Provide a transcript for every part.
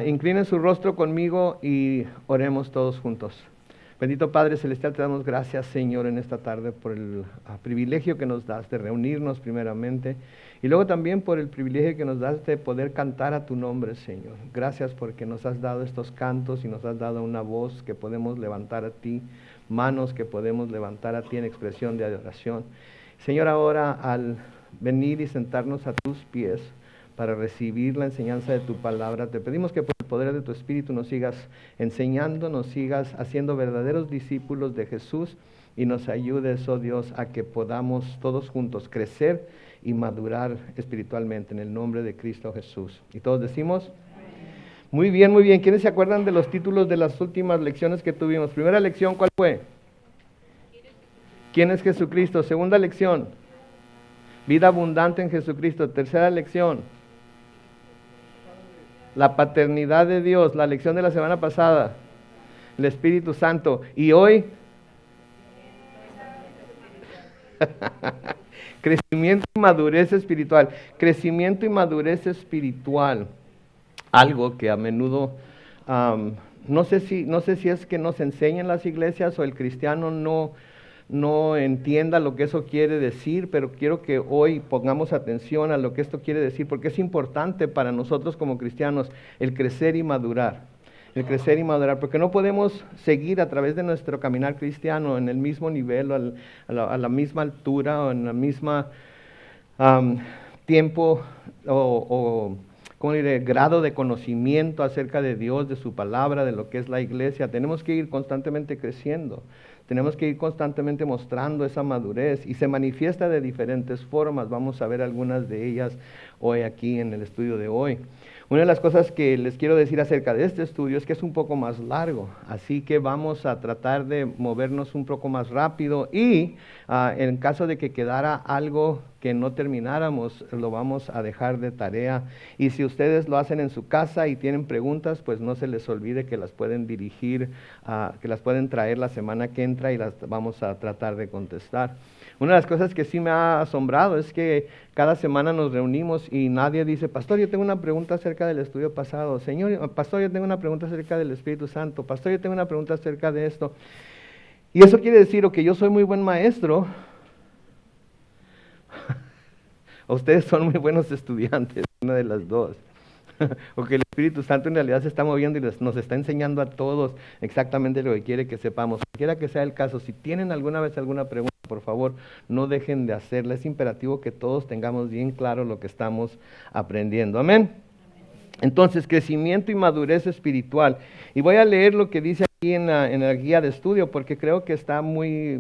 Inclinen su rostro conmigo y oremos todos juntos. Bendito Padre Celestial, te damos gracias, Señor, en esta tarde por el privilegio que nos das de reunirnos primeramente y luego también por el privilegio que nos das de poder cantar a tu nombre, Señor. Gracias porque nos has dado estos cantos y nos has dado una voz que podemos levantar a ti, manos que podemos levantar a ti en expresión de adoración. Señor, ahora al venir y sentarnos a tus pies para recibir la enseñanza de tu palabra, te pedimos que por el poder de tu Espíritu nos sigas enseñando, nos sigas haciendo verdaderos discípulos de Jesús y nos ayudes, oh Dios, a que podamos todos juntos crecer y madurar espiritualmente en el nombre de Cristo Jesús. Y todos decimos, muy bien, muy bien. ¿Quiénes se acuerdan de los títulos de las últimas lecciones que tuvimos? Primera lección, ¿cuál fue? ¿Quién es Jesucristo? Segunda lección, vida abundante en Jesucristo. Tercera lección, la paternidad de Dios. La lección de la semana pasada, el Espíritu Santo. Y hoy, crecimiento y madurez espiritual. Crecimiento y madurez espiritual. Algo que a menudo, no sé si es que nos enseñan las iglesias o el cristiano no entienda lo que eso quiere decir, pero quiero que hoy pongamos atención a lo que esto quiere decir, porque es importante para nosotros como cristianos el crecer y madurar. El crecer y madurar, porque no podemos seguir a través de nuestro caminar cristiano en el mismo nivel, a la misma altura, o en la misma tiempo o ¿cómo diré?, grado de conocimiento acerca de Dios, de su palabra, de lo que es la iglesia. Tenemos que ir constantemente creciendo. Tenemos que ir constantemente mostrando esa madurez y se manifiesta de diferentes formas. Vamos a ver algunas de ellas hoy aquí en el estudio de hoy. Una de las cosas que les quiero decir acerca de este estudio es que es un poco más largo, así que vamos a tratar de movernos un poco más rápido y en caso de que quedara algo que no termináramos, lo vamos a dejar de tarea. Y si ustedes lo hacen en su casa y tienen preguntas, pues no se les olvide que las pueden dirigir, que las pueden traer la semana que entra y las vamos a tratar de contestar. Una de las cosas que sí me ha asombrado es que cada semana nos reunimos y nadie dice, pastor, yo tengo una pregunta acerca del estudio pasado. Señor, pastor, yo tengo una pregunta acerca del Espíritu Santo. Pastor, yo tengo una pregunta acerca de esto. Y eso quiere decir o que yo soy muy buen maestro, o ustedes son muy buenos estudiantes, una de las dos. O que el Espíritu Santo en realidad se está moviendo y nos está enseñando a todos exactamente lo que quiere que sepamos. Cualquiera que sea el caso, si tienen alguna vez alguna pregunta, por favor, no dejen de hacerla. Es imperativo que todos tengamos bien claro lo que estamos aprendiendo. Amén. Entonces, crecimiento y madurez espiritual. Y voy a leer lo que dice aquí en la guía de estudio, porque creo que está muy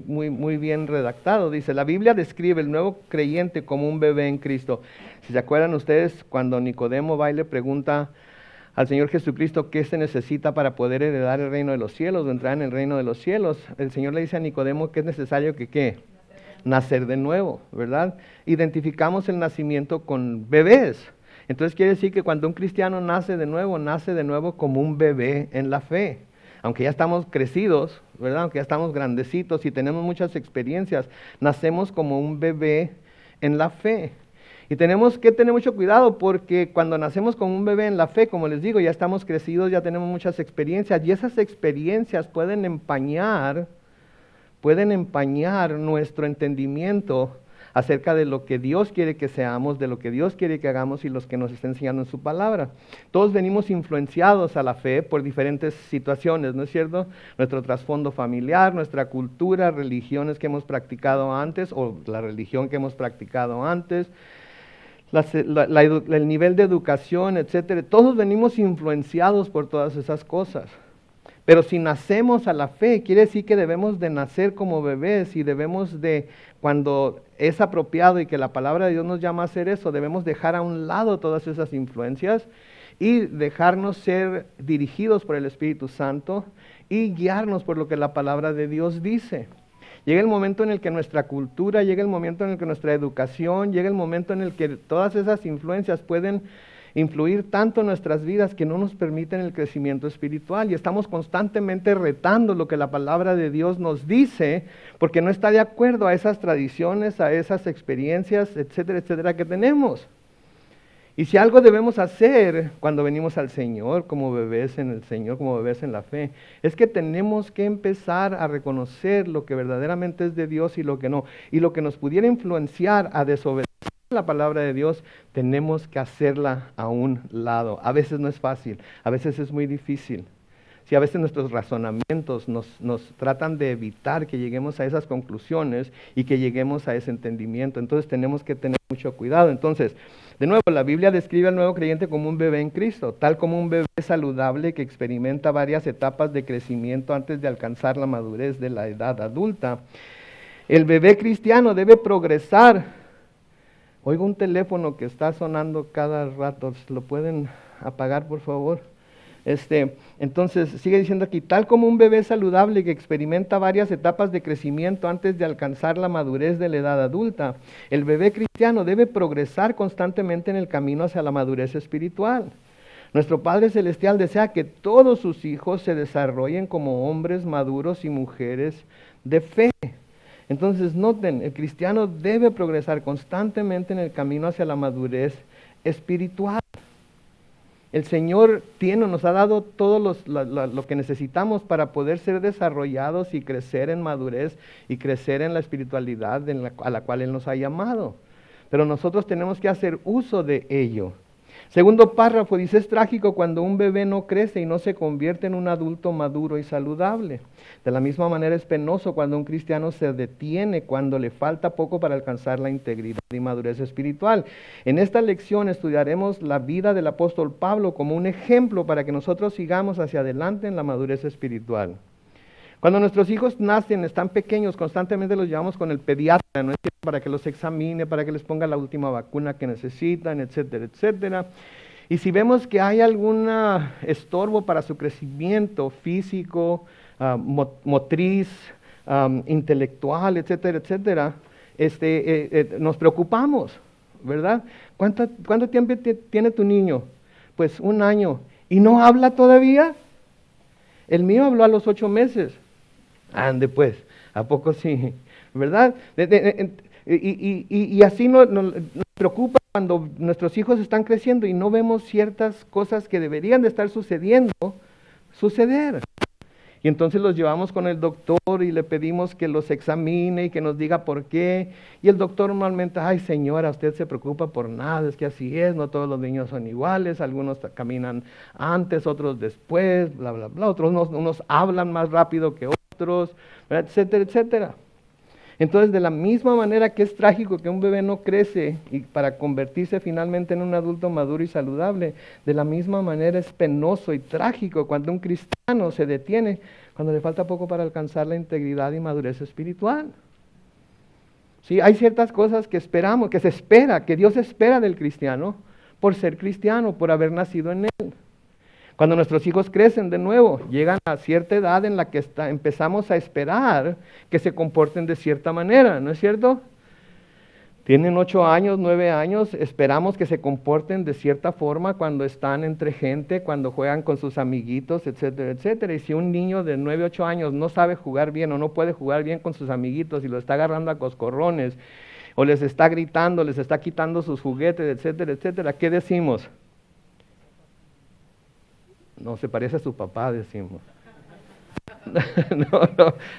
bien redactado. Dice, la Biblia describe el nuevo creyente como un bebé en Cristo. Si se acuerdan ustedes, cuando Nicodemo va y le pregunta al Señor Jesucristo qué se necesita para poder heredar el reino de los cielos o entrar en el reino de los cielos, el Señor le dice a Nicodemo que es necesario que ¿qué? Nacer de nuevo, ¿verdad? Identificamos el nacimiento con bebés. Entonces quiere decir que cuando un cristiano nace de nuevo como un bebé en la fe. Aunque ya estamos crecidos, ¿verdad? Aunque ya estamos grandecitos y tenemos muchas experiencias, nacemos como un bebé en la fe. Y tenemos que tener mucho cuidado porque cuando nacemos como un bebé en la fe, como les digo, ya estamos crecidos, ya tenemos muchas experiencias y esas experiencias pueden empañar nuestro entendimiento acerca de lo que Dios quiere que seamos, de lo que Dios quiere que hagamos y los que nos está enseñando en su palabra. Todos venimos influenciados a la fe por diferentes situaciones, ¿no es cierto? Nuestro trasfondo familiar, nuestra cultura, religiones que hemos practicado antes o la religión que hemos practicado antes, el nivel de educación, etcétera. Todos venimos influenciados por todas esas cosas. Pero si nacemos a la fe, quiere decir que debemos de nacer como bebés y debemos de, cuando es apropiado y que la palabra de Dios nos llama a hacer eso, debemos dejar a un lado todas esas influencias y dejarnos ser dirigidos por el Espíritu Santo y guiarnos por lo que la palabra de Dios dice. Llega el momento en el que nuestra cultura, llega el momento en el que nuestra educación, llega el momento en el que todas esas influencias pueden influir tanto en nuestras vidas que no nos permiten el crecimiento espiritual y estamos constantemente retando lo que la palabra de Dios nos dice porque no está de acuerdo a esas tradiciones, a esas experiencias, etcétera, etcétera que tenemos. Y si algo debemos hacer cuando venimos al Señor, como bebés en el Señor, como bebés en la fe, es que tenemos que empezar a reconocer lo que verdaderamente es de Dios y lo que no. Y lo que nos pudiera influenciar a desobedecer la palabra de Dios, tenemos que hacerla a un lado. A veces no es fácil, a veces es muy difícil. Si a veces nuestros razonamientos nos tratan de evitar que lleguemos a esas conclusiones y que lleguemos a ese entendimiento, entonces tenemos que tener mucho cuidado. Entonces, de nuevo, la Biblia describe al nuevo creyente como un bebé en Cristo, tal como un bebé saludable que experimenta varias etapas de crecimiento antes de alcanzar la madurez de la edad adulta. El bebé cristiano debe progresar. Oigo un teléfono que está sonando cada rato, ¿lo pueden apagar, por favor? Entonces, sigue diciendo aquí, tal como un bebé saludable que experimenta varias etapas de crecimiento antes de alcanzar la madurez de la edad adulta, el bebé cristiano debe progresar constantemente en el camino hacia la madurez espiritual. Nuestro Padre Celestial desea que todos sus hijos se desarrollen como hombres maduros y mujeres de fe. Entonces, noten, el cristiano debe progresar constantemente en el camino hacia la madurez espiritual. El Señor nos ha dado todo lo que necesitamos para poder ser desarrollados y crecer en madurez y crecer en la espiritualidad a la cual Él nos ha llamado. Pero nosotros tenemos que hacer uso de ello. Segundo párrafo dice, es trágico cuando un bebé no crece y no se convierte en un adulto maduro y saludable. De la misma manera es penoso cuando un cristiano se detiene, cuando le falta poco para alcanzar la integridad y madurez espiritual. En esta lección estudiaremos la vida del apóstol Pablo como un ejemplo para que nosotros sigamos hacia adelante en la madurez espiritual. Cuando nuestros hijos nacen, están pequeños, constantemente los llevamos con el pediatra, ¿no es cierto? Para que los examine, para que les ponga la última vacuna que necesitan, etcétera, etcétera. Y si vemos que hay algún estorbo para su crecimiento físico, motriz, intelectual, etcétera, etcétera, nos preocupamos, ¿verdad? ¿Cuánto tiempo tiene tu niño? Pues 1 año. ¿Y no habla todavía? El mío habló a los 8 meses. Ande pues, ¿a poco sí? ¿Verdad? Y así nos preocupa cuando nuestros hijos están creciendo y no vemos ciertas cosas que deberían de estar suceder. Y entonces los llevamos con el doctor y le pedimos que los examine y que nos diga por qué. Y el doctor normalmente, ay señora, usted se preocupa por nada, es que así es, no todos los niños son iguales, algunos caminan antes, otros después, bla, bla, bla, unos hablan más rápido que otros, etcétera, etcétera. Entonces, de la misma manera que es trágico que un bebé no crece y para convertirse finalmente en un adulto maduro y saludable, de la misma manera es penoso y trágico cuando un cristiano se detiene, cuando le falta poco para alcanzar la integridad y madurez espiritual. Sí, hay ciertas cosas que esperamos, que Dios espera del cristiano por ser cristiano, por haber nacido en Él. Cuando nuestros hijos crecen de nuevo, llegan a cierta edad en la que empezamos a esperar que se comporten de cierta manera, ¿no es cierto? Tienen 8 años, 9 años, esperamos que se comporten de cierta forma cuando están entre gente, cuando juegan con sus amiguitos, etcétera, etcétera. Y si un niño de 9, 8 años no sabe jugar bien o no puede jugar bien con sus amiguitos y lo está agarrando a coscorrones, o les está gritando, les está quitando sus juguetes, etcétera, etcétera, ¿qué decimos? No, se parece a su papá, decimos.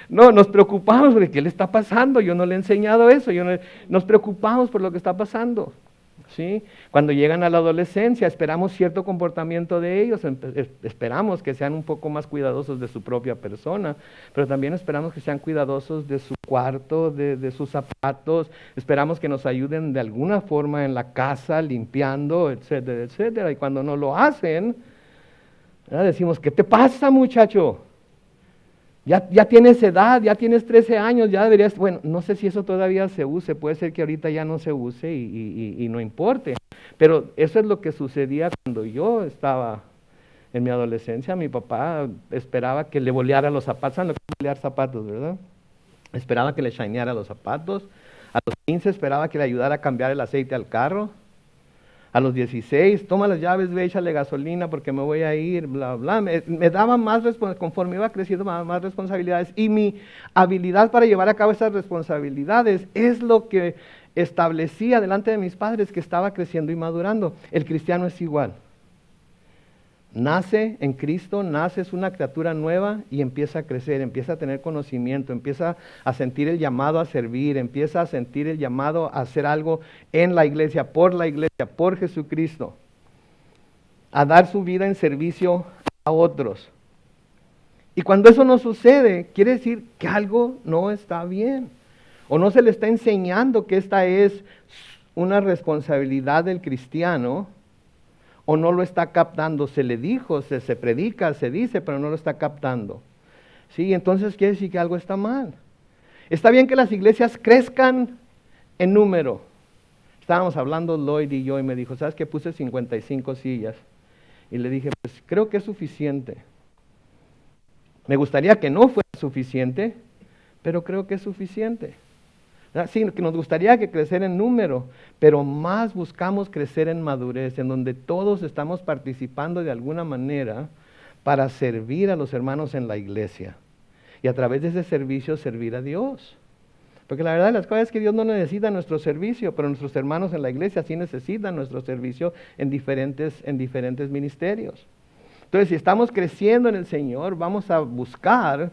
No, nos preocupamos porque ¿qué le está pasando? Yo no le he enseñado eso, nos preocupamos por lo que está pasando. ¿Sí? Cuando llegan a la adolescencia, esperamos cierto comportamiento de ellos, esperamos que sean un poco más cuidadosos de su propia persona, pero también esperamos que sean cuidadosos de su cuarto, de sus zapatos, esperamos que nos ayuden de alguna forma en la casa, limpiando, etcétera, etcétera. Y cuando no lo hacen, decimos, ¿qué te pasa, muchacho? Ya tienes edad, ya tienes 13 años, ya deberías, bueno, no sé si eso todavía se use, puede ser que ahorita ya no se use y no importe, pero eso es lo que sucedía cuando yo estaba en mi adolescencia. Mi papá esperaba que le boleara los zapatos, ¿saben lo que es bolear zapatos, verdad? Esperaba que le shineara los zapatos, a los 15 esperaba que le ayudara a cambiar el aceite al carro, a los 16, toma las llaves, ve, échale gasolina porque me voy a ir, bla, bla. Me daba más conforme iba creciendo, más responsabilidades. Y mi habilidad para llevar a cabo esas responsabilidades es lo que establecía delante de mis padres que estaba creciendo y madurando. El cristiano es igual. Nace en Cristo, nace, es una criatura nueva y empieza a crecer, empieza a tener conocimiento, empieza a sentir el llamado a servir, empieza a sentir el llamado a hacer algo en la iglesia, por Jesucristo, a dar su vida en servicio a otros. Y cuando eso no sucede, quiere decir que algo no está bien, o no se le está enseñando que esta es una responsabilidad del cristiano, o no lo está captando. Se le dijo, se predica, se dice, pero no lo está captando. Sí, entonces quiere decir que algo está mal. Está bien que las iglesias crezcan en número. Estábamos hablando Lloyd y yo y me dijo, ¿sabes qué? Puse 55 sillas. Y le dije, pues creo que es suficiente. Me gustaría que no fuera suficiente, pero creo que es suficiente. Sí, que nos gustaría que crecer en número, pero más buscamos crecer en madurez, en donde todos estamos participando de alguna manera para servir a los hermanos en la iglesia. Y a través de ese servicio servir a Dios. Porque la verdad de las cosas es que Dios no necesita nuestro servicio, pero nuestros hermanos en la iglesia sí necesitan nuestro servicio en diferentes ministerios. Entonces, si estamos creciendo en el Señor, vamos a buscar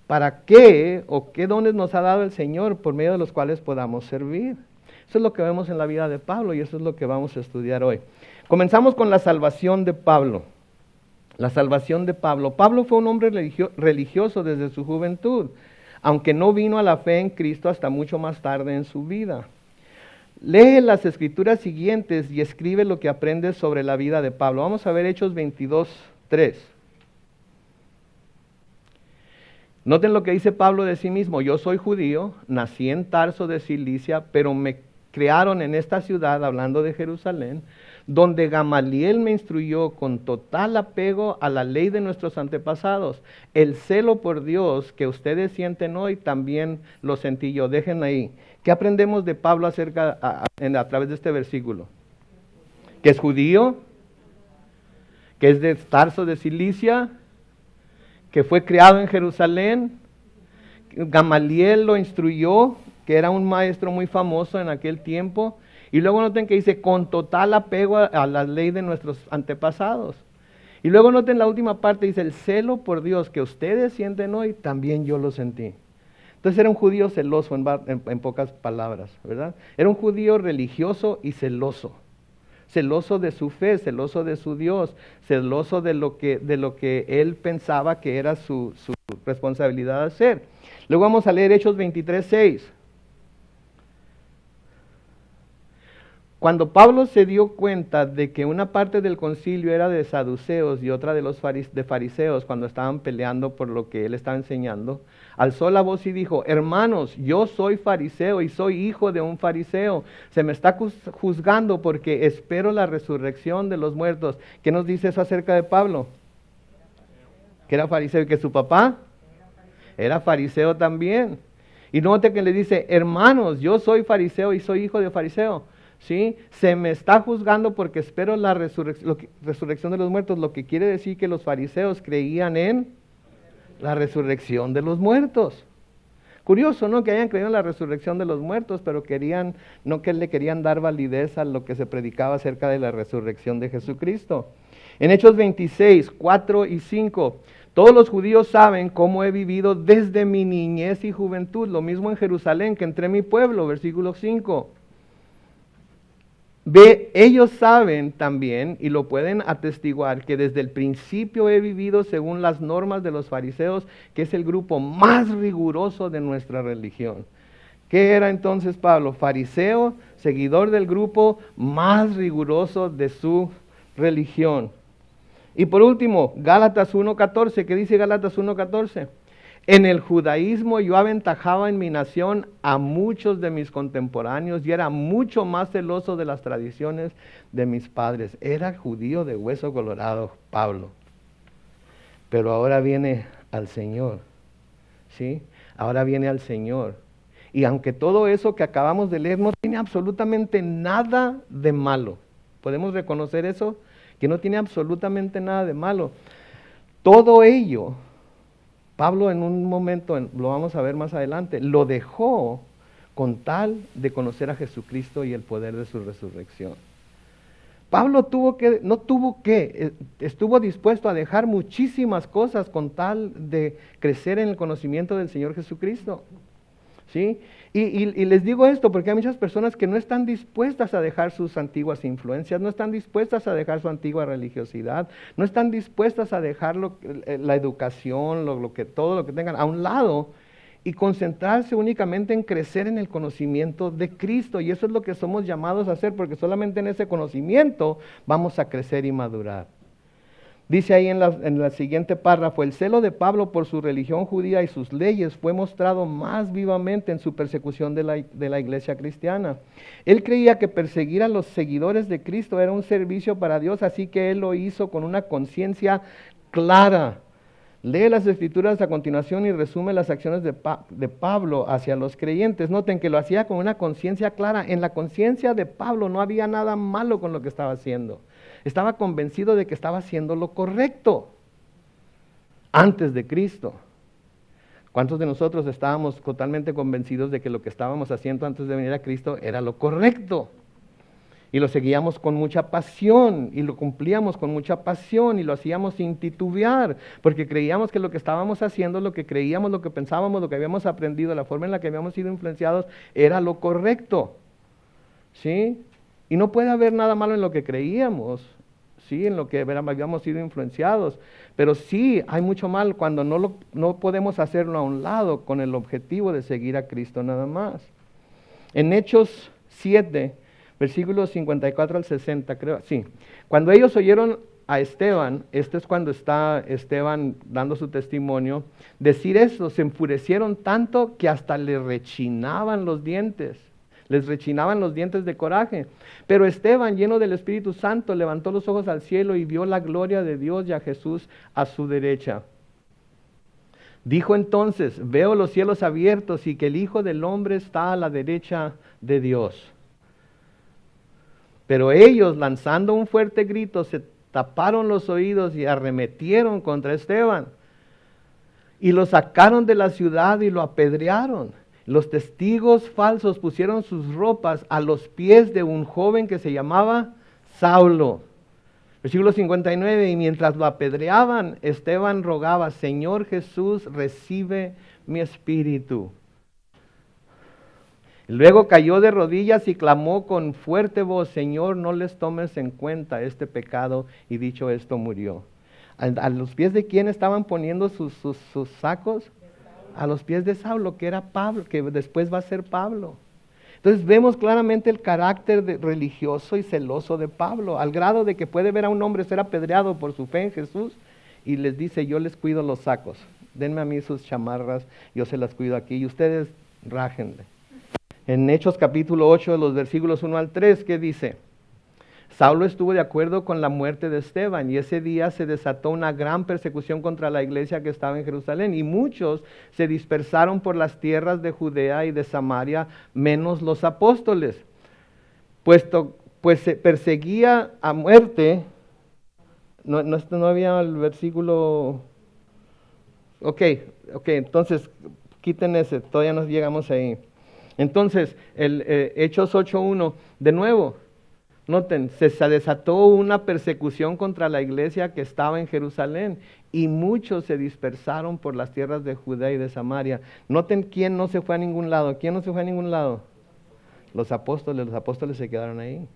para qué o qué dones nos ha dado el Señor por medio de los cuales podamos servir. Eso es lo que vemos en la vida de Pablo y eso es lo que vamos a estudiar hoy. Comenzamos con la salvación de Pablo. La salvación de Pablo. Pablo fue un hombre religioso desde su juventud, aunque no vino a la fe en Cristo hasta mucho más tarde en su vida. Lee las escrituras siguientes y escribe lo que aprendes sobre la vida de Pablo. Vamos a ver Hechos 22:3. Noten lo que dice Pablo de sí mismo. Yo soy judío, nací en Tarso de Cilicia, pero me crearon en esta ciudad, hablando de Jerusalén, donde Gamaliel me instruyó con total apego a la ley de nuestros antepasados. El celo por Dios que ustedes sienten hoy, también lo sentí yo. Dejen ahí. ¿Qué aprendemos de Pablo a través de este versículo? Que es judío, que es de Tarso de Cilicia, que fue criado en Jerusalén. Gamaliel lo instruyó, que era un maestro muy famoso en aquel tiempo. Y luego noten que dice, con total apego a la ley de nuestros antepasados. Y luego noten la última parte, dice, el celo por Dios que ustedes sienten hoy, también yo lo sentí. Entonces era un judío celoso, en pocas palabras, ¿verdad? Era un judío religioso y celoso. Celoso de su fe, celoso de su Dios, celoso de lo que él pensaba que era su responsabilidad hacer. Luego vamos a leer Hechos 23:6. Cuando Pablo se dio cuenta de que una parte del concilio era de saduceos y otra de fariseos, cuando estaban peleando por lo que él estaba enseñando, alzó la voz y dijo, hermanos, yo soy fariseo y soy hijo de un fariseo. Se me está juzgando porque espero la resurrección de los muertos. ¿Qué nos dice eso acerca de Pablo? Que era fariseo y que su papá era fariseo también. Y note que le dice, hermanos, yo soy fariseo y soy hijo de fariseo. ¿Sí? Se me está juzgando porque espero la resurrección de los muertos, lo que quiere decir que los fariseos creían en la resurrección de los muertos. Curioso, ¿no? Que hayan creído en la resurrección de los muertos, pero no que le querían dar validez a lo que se predicaba acerca de la resurrección de Jesucristo. En Hechos 26:4 y 5, todos los judíos saben cómo he vivido desde mi niñez y juventud, lo mismo en Jerusalén que entre mi pueblo, versículo 5. Ellos saben también y lo pueden atestiguar que desde el principio he vivido según las normas de los fariseos, que es el grupo más riguroso de nuestra religión. ¿Qué era entonces Pablo? Fariseo, seguidor del grupo más riguroso de su religión. Y por último, Gálatas 1:14. ¿Qué dice Gálatas 1:14? En el judaísmo yo aventajaba en mi nación a muchos de mis contemporáneos y era mucho más celoso de las tradiciones de mis padres. Era judío de hueso colorado, Pablo. Pero ahora viene al Señor, ¿sí? Ahora viene al Señor. Y aunque todo eso que acabamos de leer no tiene absolutamente nada de malo, ¿podemos reconocer eso? Que no tiene absolutamente nada de malo. Todo ello, Pablo en un momento, lo vamos a ver más adelante, lo dejó con tal de conocer a Jesucristo y el poder de su resurrección. Pablo estuvo dispuesto a dejar muchísimas cosas con tal de crecer en el conocimiento del Señor Jesucristo. ¿Sí? Y les digo esto porque hay muchas personas que no están dispuestas a dejar sus antiguas influencias, no están dispuestas a dejar su antigua religiosidad, no están dispuestas a dejar la educación, todo lo que tengan a un lado y concentrarse únicamente en crecer en el conocimiento de Cristo. Y eso es lo que somos llamados a hacer, porque solamente en ese conocimiento vamos a crecer y madurar. Dice ahí en la siguiente párrafo, el celo de Pablo por su religión judía y sus leyes fue mostrado más vivamente en su persecución de la iglesia cristiana. Él creía que perseguir a los seguidores de Cristo era un servicio para Dios, así que él lo hizo con una conciencia clara. Lee las Escrituras a continuación y resume las acciones de Pablo hacia los creyentes. Noten que lo hacía con una conciencia clara. En la conciencia de Pablo no había nada malo con lo que estaba haciendo. Estaba convencido de que estaba haciendo lo correcto antes de Cristo. ¿Cuántos de nosotros estábamos totalmente convencidos de que lo que estábamos haciendo antes de venir a Cristo era lo correcto? Y lo seguíamos con mucha pasión, y lo cumplíamos con mucha pasión, y lo hacíamos sin titubear, porque creíamos que lo que estábamos haciendo, lo que creíamos, lo que pensábamos, lo que habíamos aprendido, la forma en la que habíamos sido influenciados, era lo correcto. ¿Sí? Y no puede haber nada malo en lo que creíamos, ¿sí? En lo que habíamos sido influenciados, pero sí hay mucho mal cuando no podemos hacerlo a un lado con el objetivo de seguir a Cristo nada más. En Hechos 7, versículos 54 al 60, creo, sí. Cuando ellos oyeron a Esteban, este es cuando está Esteban dando su testimonio, decir eso, se enfurecieron tanto que hasta le rechinaban los dientes. Les rechinaban los dientes de coraje. Pero Esteban, lleno del Espíritu Santo, levantó los ojos al cielo y vio la gloria de Dios y a Jesús a su derecha. Dijo entonces, veo los cielos abiertos y que el Hijo del Hombre está a la derecha de Dios. Pero ellos, lanzando un fuerte grito, se taparon los oídos y arremetieron contra Esteban. Y lo sacaron de la ciudad y lo apedrearon. Los testigos falsos pusieron sus ropas a los pies de un joven que se llamaba Saulo. Versículo 59, y mientras lo apedreaban, Esteban rogaba, Señor Jesús, recibe mi espíritu. Luego cayó de rodillas y clamó con fuerte voz, Señor, no les tomes en cuenta este pecado, y dicho esto murió. ¿A los pies de quién estaban poniendo sus sacos? A los pies de Saulo, que era Pablo, que después va a ser Pablo. Entonces vemos claramente el carácter religioso y celoso de Pablo, al grado de que puede ver a un hombre ser apedreado por su fe en Jesús y les dice, yo les cuido los sacos, denme a mí sus chamarras, yo se las cuido aquí y ustedes rájenle. En Hechos capítulo 8, de los versículos 1 al 3, ¿qué dice? Saulo estuvo de acuerdo con la muerte de Esteban y ese día se desató una gran persecución contra la iglesia que estaba en Jerusalén y muchos se dispersaron por las tierras de Judea y de Samaria, menos los apóstoles, pues se perseguía a muerte. No había el versículo. Ok, entonces quiten ese, todavía no llegamos ahí. Entonces, Hechos 8:1, de nuevo. Noten, se desató una persecución contra la iglesia que estaba en Jerusalén y muchos se dispersaron por las tierras de Judea y de Samaria. Noten quién no se fue a ningún lado. ¿Quién no se fue a ningún lado? Los apóstoles se quedaron ahí.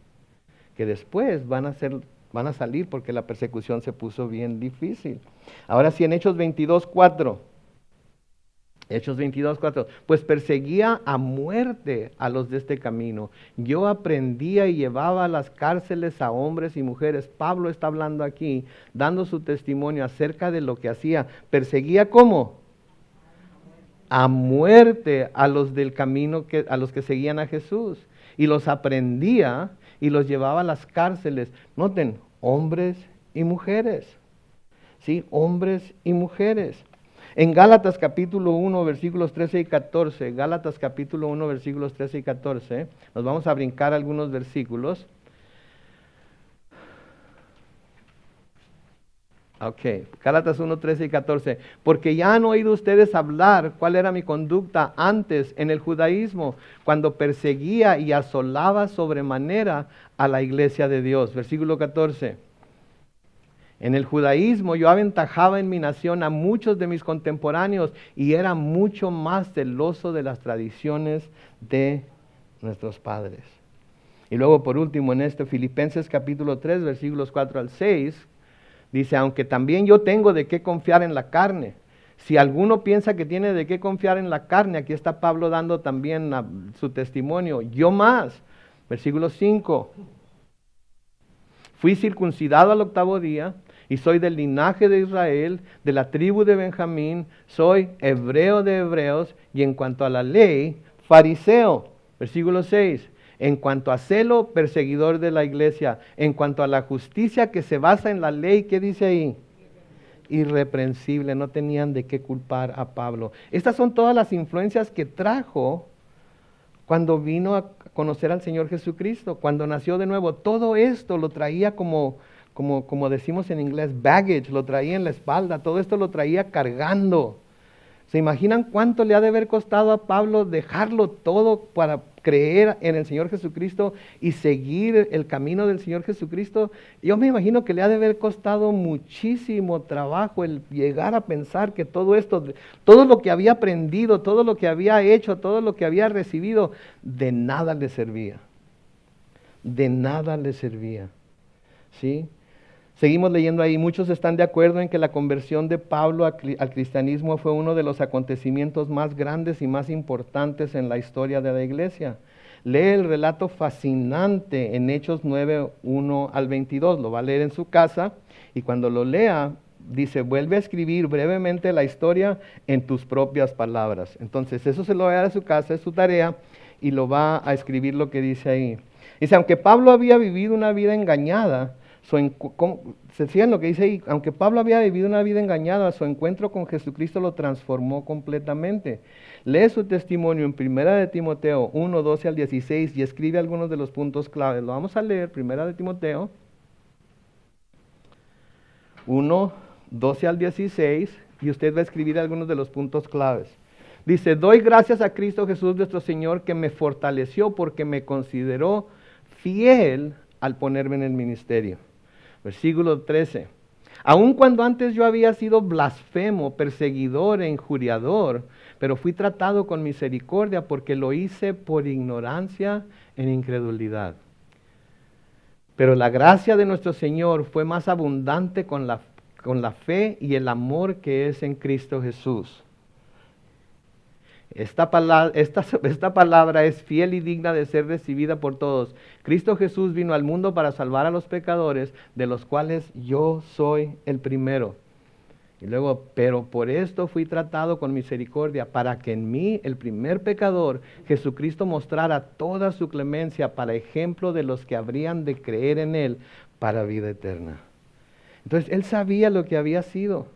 Que después van a salir porque la persecución se puso bien difícil. Ahora sí, en Hechos 22:4. Hechos 22:4, pues perseguía a muerte a los de este camino. Yo aprendía y llevaba a las cárceles a hombres y mujeres. Pablo está hablando aquí, dando su testimonio acerca de lo que hacía. ¿Perseguía cómo? A muerte a los del camino, a los que seguían a Jesús. Y los aprendía y los llevaba a las cárceles. Noten, hombres y mujeres. ¿Sí? Hombres y mujeres. En Gálatas capítulo 1, versículos 13 y 14, Gálatas capítulo 1, versículos 13 y 14, nos vamos a brincar algunos versículos. Ok, Gálatas 1, 13 y 14. Porque ya han oído ustedes hablar cuál era mi conducta antes en el judaísmo, cuando perseguía y asolaba sobremanera a la iglesia de Dios. Versículo 14. En el judaísmo yo aventajaba en mi nación a muchos de mis contemporáneos y era mucho más celoso de las tradiciones de nuestros padres. Y luego por último en Filipenses capítulo 3, versículos 4 al 6, dice, aunque también yo tengo de qué confiar en la carne. Si alguno piensa que tiene de qué confiar en la carne, aquí está Pablo dando también su testimonio. Yo más, versículo 5, fui circuncidado al 8º día y soy del linaje de Israel, de la tribu de Benjamín, soy hebreo de hebreos y en cuanto a la ley, fariseo. Versículo 6. En cuanto a celo, perseguidor de la iglesia. En cuanto a la justicia que se basa en la ley, ¿qué dice ahí? Irreprensible, no tenían de qué culpar a Pablo. Estas son todas las influencias que trajo cuando vino a conocer al Señor Jesucristo, cuando nació de nuevo. Todo esto lo traía como decimos en inglés, baggage, lo traía en la espalda, todo esto lo traía cargando. ¿Se imaginan cuánto le ha de haber costado a Pablo dejarlo todo para creer en el Señor Jesucristo y seguir el camino del Señor Jesucristo? Yo me imagino que le ha de haber costado muchísimo trabajo el llegar a pensar que todo esto, todo lo que había aprendido, todo lo que había hecho, todo lo que había recibido, de nada le servía. De nada le servía. ¿Sí? Seguimos leyendo ahí, muchos están de acuerdo en que la conversión de Pablo al cristianismo fue uno de los acontecimientos más grandes y más importantes en la historia de la iglesia. Lee el relato fascinante en Hechos 9, 1 al 22, lo va a leer en su casa y cuando lo lea, dice, vuelve a escribir brevemente la historia en tus propias palabras. Entonces eso se lo va a dar a su casa, es su tarea y lo va a escribir lo que dice ahí. Dice, aunque Pablo había vivido una vida engañada, se fijan lo que dice ahí, aunque Pablo había vivido una vida engañada, su encuentro con Jesucristo lo transformó completamente. Lee su testimonio en 1 de Timoteo 1, 12 al 16 y escribe algunos de los puntos claves. Lo vamos a leer, 1 de Timoteo 1, 12 al 16 y usted va a escribir algunos de los puntos claves. Dice, doy gracias a Cristo Jesús nuestro Señor que me fortaleció porque me consideró fiel al ponerme en el ministerio. Versículo 13. Aun cuando antes yo había sido blasfemo, perseguidor e injuriador, pero fui tratado con misericordia porque lo hice por ignorancia en incredulidad. Pero la gracia de nuestro Señor fue más abundante con la fe y el amor que es en Cristo Jesús. Esta palabra es fiel y digna de ser recibida por todos. Cristo Jesús vino al mundo para salvar a los pecadores, de los cuales yo soy el primero. Y luego, pero por esto fui tratado con misericordia, para que en mí, el primer pecador, Jesucristo mostrara toda su clemencia para ejemplo de los que habrían de creer en Él para vida eterna. Entonces, Él sabía lo que había sido.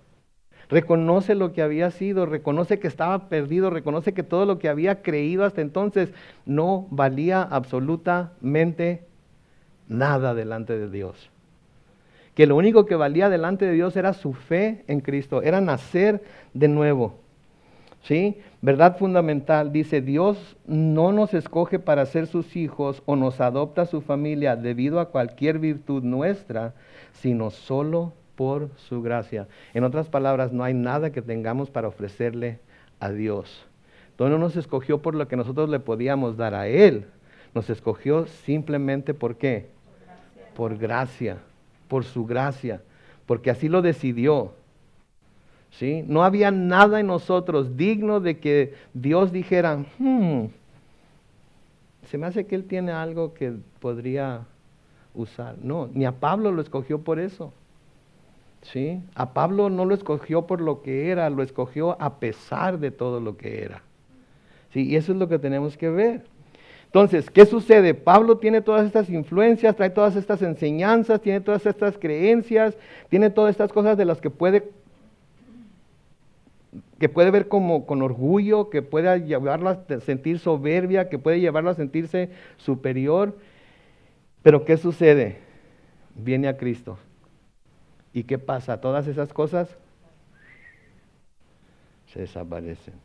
Reconoce lo que había sido, reconoce que estaba perdido, reconoce que todo lo que había creído hasta entonces no valía absolutamente nada delante de Dios. Que lo único que valía delante de Dios era su fe en Cristo, era nacer de nuevo. ¿Sí? Verdad fundamental, dice, Dios no nos escoge para ser sus hijos o nos adopta a su familia debido a cualquier virtud nuestra, sino solo por su gracia. En otras palabras, no hay nada que tengamos para ofrecerle a Dios. Entonces no nos escogió por lo que nosotros le podíamos dar a Él. Nos escogió simplemente ¿por qué? Por gracia, por su gracia, porque así lo decidió. ¿Sí? No había nada en nosotros digno de que Dios dijera, se me hace que Él tiene algo que podría usar. No, ni a Pablo lo escogió por eso. ¿Sí? A Pablo no lo escogió por lo que era, lo escogió a pesar de todo lo que era. ¿Sí? Y eso es lo que tenemos que ver. Entonces, ¿qué sucede? Pablo tiene todas estas influencias, trae todas estas enseñanzas, tiene todas estas creencias, tiene todas estas cosas de las que puede ver como con orgullo, que puede llevarlo a sentir soberbia, que puede llevarlo a sentirse superior. Pero ¿qué sucede? Viene a Cristo. ¿Y qué pasa? Todas esas cosas se desaparecen.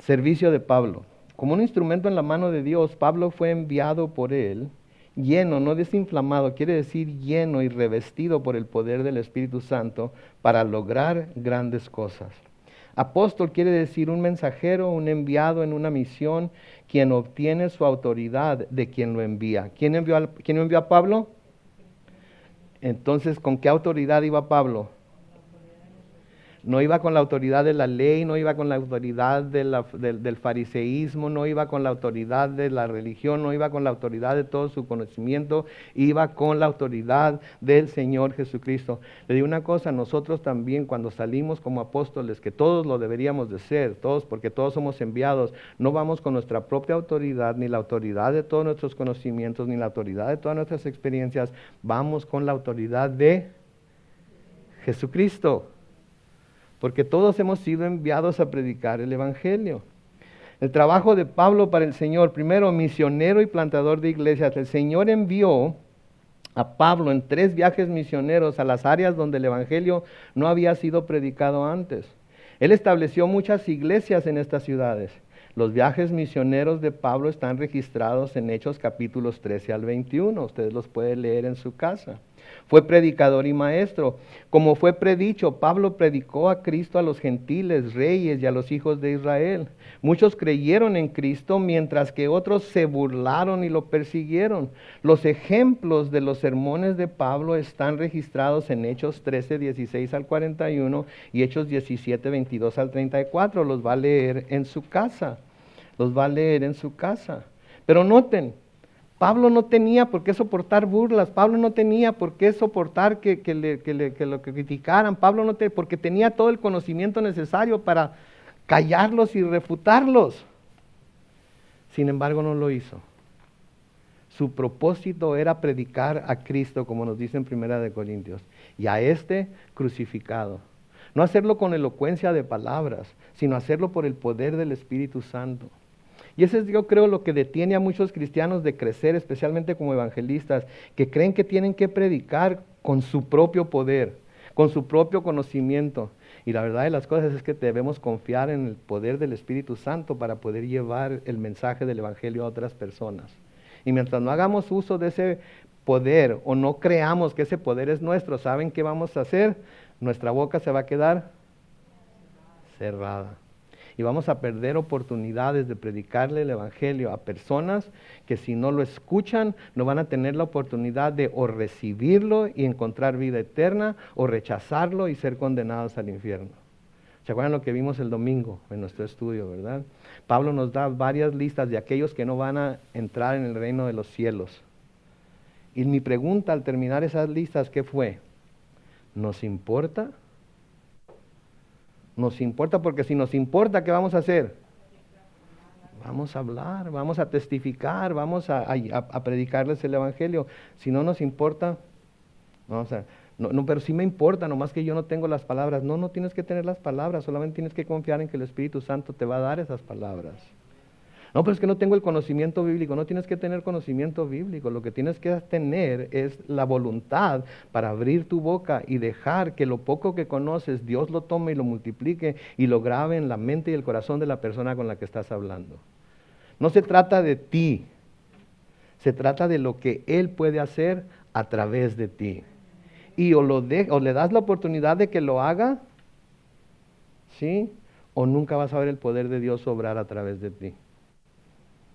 Servicio de Pablo. Como un instrumento en la mano de Dios, Pablo fue enviado por él, lleno, no desinflamado, quiere decir lleno y revestido por el poder del Espíritu Santo para lograr grandes cosas. Apóstol quiere decir un mensajero, un enviado en una misión, quien obtiene su autoridad de quien lo envía. ¿Quién envió a Pablo? Entonces, ¿con qué autoridad iba Pablo? No iba con la autoridad de la ley, no iba con la autoridad del fariseísmo, no iba con la autoridad de la religión, no iba con la autoridad de todo su conocimiento, iba con la autoridad del Señor Jesucristo. Le digo una cosa, nosotros también cuando salimos como apóstoles, que todos lo deberíamos de ser, todos, porque todos somos enviados, no vamos con nuestra propia autoridad, ni la autoridad de todos nuestros conocimientos, ni la autoridad de todas nuestras experiencias, vamos con la autoridad de Jesucristo. Porque todos hemos sido enviados a predicar el Evangelio. El trabajo de Pablo para el Señor, primero, misionero y plantador de iglesias. El Señor envió a Pablo en 3 viajes misioneros a las áreas donde el Evangelio no había sido predicado antes. Él estableció muchas iglesias en estas ciudades. Los viajes misioneros de Pablo están registrados en Hechos capítulos 13 al 21. Ustedes los pueden leer en su casa. Fue predicador y maestro. Como fue predicho, Pablo predicó a Cristo a los gentiles, reyes y a los hijos de Israel. Muchos creyeron en Cristo, mientras que otros se burlaron y lo persiguieron. Los ejemplos de los sermones de Pablo están registrados en Hechos 13, 16 al 41 y Hechos 17, 22 al 34. Los va a leer en su casa. Pero noten, Pablo no tenía por qué soportar burlas, Pablo no tenía por qué soportar que lo criticaran, Pablo no tenía, porque tenía todo el conocimiento necesario para callarlos y refutarlos. Sin embargo, no lo hizo. Su propósito era predicar a Cristo, como nos dice en 1 Corintios, y a este crucificado. No hacerlo con elocuencia de palabras, sino hacerlo por el poder del Espíritu Santo. Y eso es, yo creo, lo que detiene a muchos cristianos de crecer, especialmente como evangelistas, que creen que tienen que predicar con su propio poder, con su propio conocimiento. Y la verdad de las cosas es que debemos confiar en el poder del Espíritu Santo para poder llevar el mensaje del Evangelio a otras personas. Y mientras no hagamos uso de ese poder o no creamos que ese poder es nuestro, ¿saben qué vamos a hacer? Nuestra boca se va a quedar cerrada. Y vamos a perder oportunidades de predicarle el Evangelio a personas que si no lo escuchan, no van a tener la oportunidad de o recibirlo y encontrar vida eterna, o rechazarlo y ser condenados al infierno. ¿Se acuerdan lo que vimos el domingo en nuestro estudio, verdad? Pablo nos da varias listas de aquellos que no van a entrar en el reino de los cielos. Y mi pregunta al terminar esas listas, ¿qué fue? ¿Nos importa? Nos importa, porque si nos importa, ¿qué vamos a hacer? Vamos a hablar, vamos a testificar, vamos a predicarles el Evangelio. Si no nos importa, pero sí me importa, nomás que yo no tengo las palabras. No tienes que tener las palabras, solamente tienes que confiar en que el Espíritu Santo te va a dar esas palabras. No, pero es que no tengo el conocimiento bíblico. No tienes que tener conocimiento bíblico. Lo que tienes que tener es la voluntad para abrir tu boca y dejar que lo poco que conoces, Dios lo tome y lo multiplique y lo grabe en la mente y el corazón de la persona con la que estás hablando. No se trata de ti. Se trata de lo que Él puede hacer a través de ti. Y o le das la oportunidad de que lo haga, ¿sí? O nunca vas a ver el poder de Dios obrar a través de ti.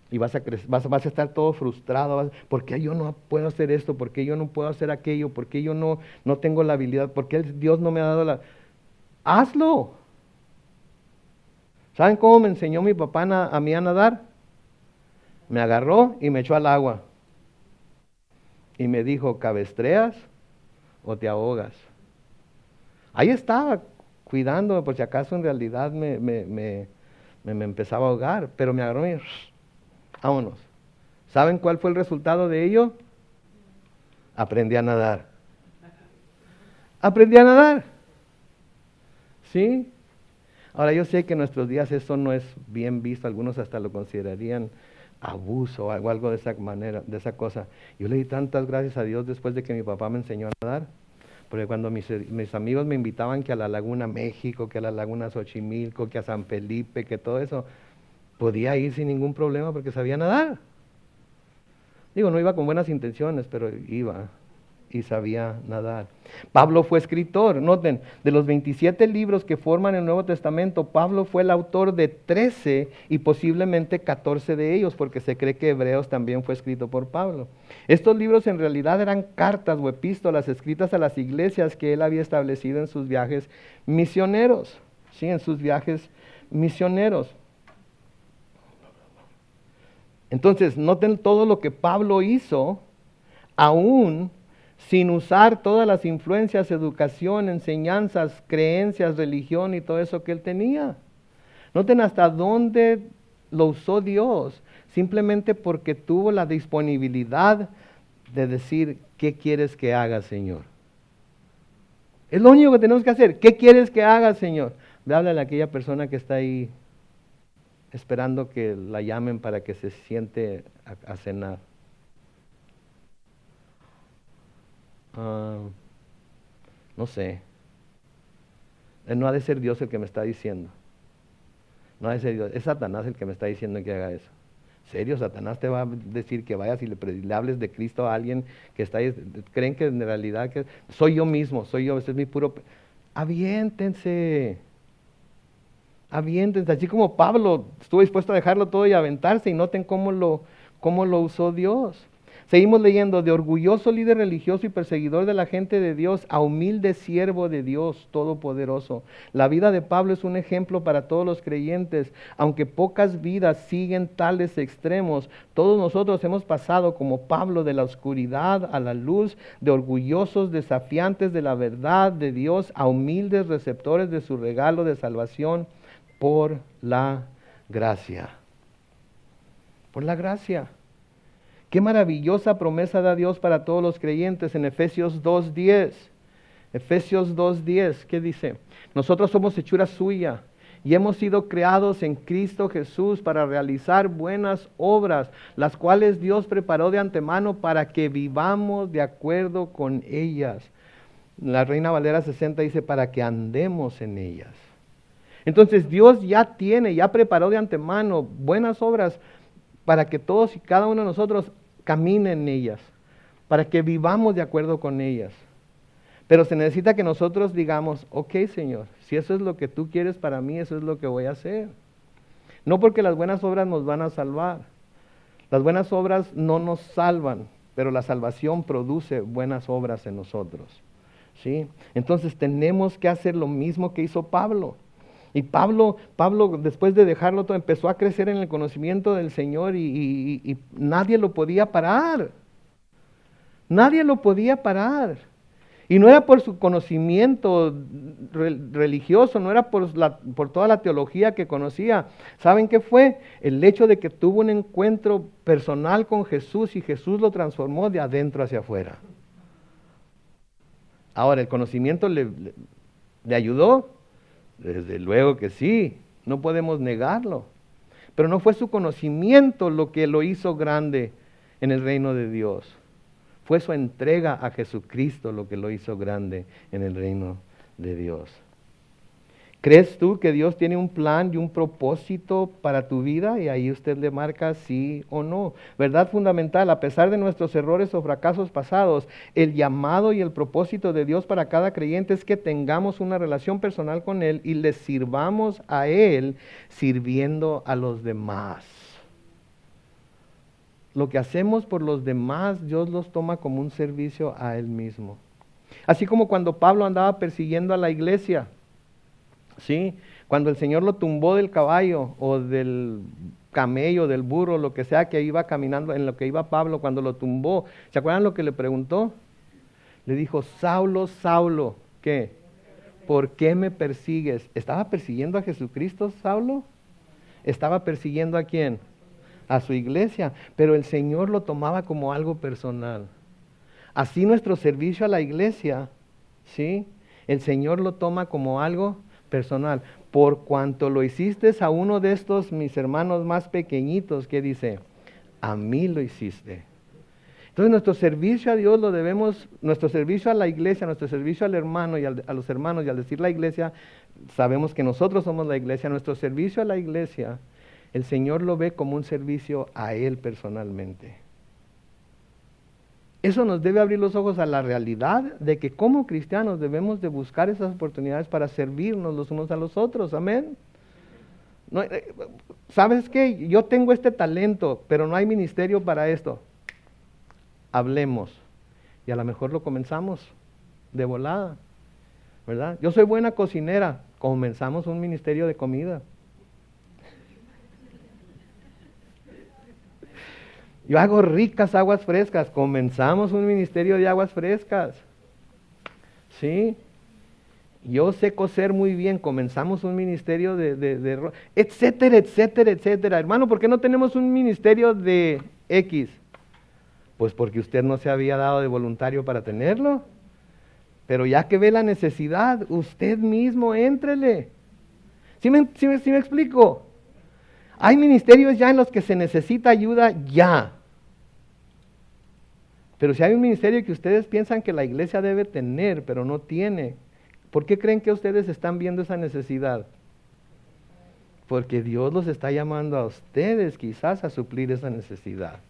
Y vas a estar todo frustrado. ¿Por qué yo no puedo hacer esto? ¿Por qué yo no puedo hacer aquello? ¿Por qué yo no tengo la habilidad? ¿Por qué Dios no me ha dado la...? ¡Hazlo! ¿Saben cómo me enseñó mi papá a mí a nadar? Me agarró y me echó al agua. Y me dijo, ¿cabestreas o te ahogas? Ahí estaba, cuidándome, por si acaso en realidad me empezaba a ahogar. Pero me agarró y... vámonos. ¿Saben cuál fue el resultado de ello? Aprendí a nadar. ¿Sí? Ahora yo sé que en nuestros días eso no es bien visto, algunos hasta lo considerarían abuso o algo de esa manera, de esa cosa. Yo le di tantas gracias a Dios después de que mi papá me enseñó a nadar, Porque cuando mis amigos me invitaban que a la Laguna México, que a la Laguna Xochimilco, que a San Felipe, que todo eso, podía ir sin ningún problema porque sabía nadar. Digo, no iba con buenas intenciones, pero iba y sabía nadar. Pablo fue escritor. Noten, de los 27 libros que forman el Nuevo Testamento, Pablo fue el autor de 13 y posiblemente 14 de ellos, porque se cree que Hebreos también fue escrito por Pablo. Estos libros en realidad eran cartas o epístolas escritas a las iglesias que él había establecido en sus viajes misioneros. Sí, en sus viajes misioneros. Entonces, noten todo lo que Pablo hizo, aún sin usar todas las influencias, educación, enseñanzas, creencias, religión y todo eso que él tenía. Noten hasta dónde lo usó Dios, simplemente porque tuvo la disponibilidad de decir, ¿qué quieres que haga, Señor? Es lo único que tenemos que hacer. ¿Qué quieres que haga, Señor? Háblale a aquella persona que está ahí esperando que la llamen para que se siente a cenar. No sé. No ha de ser Dios el que me está diciendo. No ha de ser Dios. Es Satanás el que me está diciendo que haga eso. ¿Serio? Satanás te va a decir que vayas y le hables de Cristo a alguien que está ahí. ¿Creen que en realidad que soy yo mismo? Soy yo, ese es mi puro... Aviéntense. Aviéntense. Así como Pablo estuvo dispuesto a dejarlo todo y aventarse, y noten cómo lo usó Dios. Seguimos leyendo, de orgulloso líder religioso y perseguidor de la gente de Dios a humilde siervo de Dios Todopoderoso. La vida de Pablo es un ejemplo para todos los creyentes. Aunque pocas vidas siguen tales extremos, todos nosotros hemos pasado como Pablo de la oscuridad a la luz, de orgullosos desafiantes de la verdad de Dios a humildes receptores de su regalo de salvación por la gracia. Por la gracia. Qué maravillosa promesa da Dios para todos los creyentes en Efesios 2:10. Efesios 2:10, ¿qué dice? Nosotros somos hechura suya y hemos sido creados en Cristo Jesús para realizar buenas obras, las cuales Dios preparó de antemano para que vivamos de acuerdo con ellas. La Reina Valera 60 dice, para que andemos en ellas. Entonces Dios ya preparó de antemano buenas obras para que todos y cada uno de nosotros caminen en ellas, para que vivamos de acuerdo con ellas. Pero se necesita que nosotros digamos, ok, Señor, si eso es lo que tú quieres para mí, eso es lo que voy a hacer. No porque las buenas obras nos van a salvar. Las buenas obras no nos salvan, pero la salvación produce buenas obras en nosotros. ¿Sí? Entonces tenemos que hacer lo mismo que hizo Pablo. Y Pablo, después de dejarlo todo, empezó a crecer en el conocimiento del Señor y nadie lo podía parar. Nadie lo podía parar. Y no era por su conocimiento religioso, no era por toda la teología que conocía. ¿Saben qué fue? El hecho de que tuvo un encuentro personal con Jesús y Jesús lo transformó de adentro hacia afuera. Ahora, ¿el conocimiento le ayudó? Desde luego que sí, no podemos negarlo. Pero no fue su conocimiento lo que lo hizo grande en el reino de Dios. Fue su entrega a Jesucristo lo que lo hizo grande en el reino de Dios. ¿Crees tú que Dios tiene un plan y un propósito para tu vida? Y ahí usted le marca sí o no. Verdad fundamental, a pesar de nuestros errores o fracasos pasados, el llamado y el propósito de Dios para cada creyente es que tengamos una relación personal con Él y le sirvamos a Él sirviendo a los demás. Lo que hacemos por los demás, Dios los toma como un servicio a Él mismo. Así como cuando Pablo andaba persiguiendo a la iglesia, ¿sí? Cuando el Señor lo tumbó del caballo o del camello, del burro, lo que sea que iba caminando, en lo que iba Pablo, cuando lo tumbó, ¿se acuerdan lo que le preguntó? Le dijo, Saulo, Saulo, ¿qué? ¿Por qué me persigues? ¿Estaba persiguiendo a Jesucristo, Saulo? ¿Estaba persiguiendo a quién? A su iglesia, pero el Señor lo tomaba como algo personal. Así nuestro servicio a la iglesia, ¿sí? El Señor lo toma como algo personal. Por cuanto lo hiciste a uno de estos mis hermanos más pequeñitos, ¿qué dice? A mí lo hiciste. Entonces nuestro servicio a Dios lo debemos, nuestro servicio a la iglesia, nuestro servicio al hermano y a los hermanos, y al decir la iglesia, sabemos que nosotros somos la iglesia. Nuestro servicio a la iglesia, el Señor lo ve como un servicio a Él personalmente. Eso nos debe abrir los ojos a la realidad de que como cristianos debemos de buscar esas oportunidades para servirnos los unos a los otros. Amén. No, ¿sabes qué? Yo tengo este talento, pero no hay ministerio para esto. Hablemos. Y a lo mejor lo comenzamos de volada, ¿verdad? Yo soy buena cocinera. Comenzamos un ministerio de comida. Yo hago ricas aguas frescas. Comenzamos un ministerio de aguas frescas. ¿Sí? Yo sé coser muy bien. Comenzamos un ministerio de etcétera, etcétera, etcétera. Hermano, ¿por qué no tenemos un ministerio de X? Pues porque usted no se había dado de voluntario para tenerlo. Pero ya que ve la necesidad, usted mismo éntrele. ¿Sí me explico? Hay ministerios ya en los que se necesita ayuda ya. Pero si hay un ministerio que ustedes piensan que la iglesia debe tener, pero no tiene, ¿por qué creen que ustedes están viendo esa necesidad? Porque Dios los está llamando a ustedes quizás a suplir esa necesidad.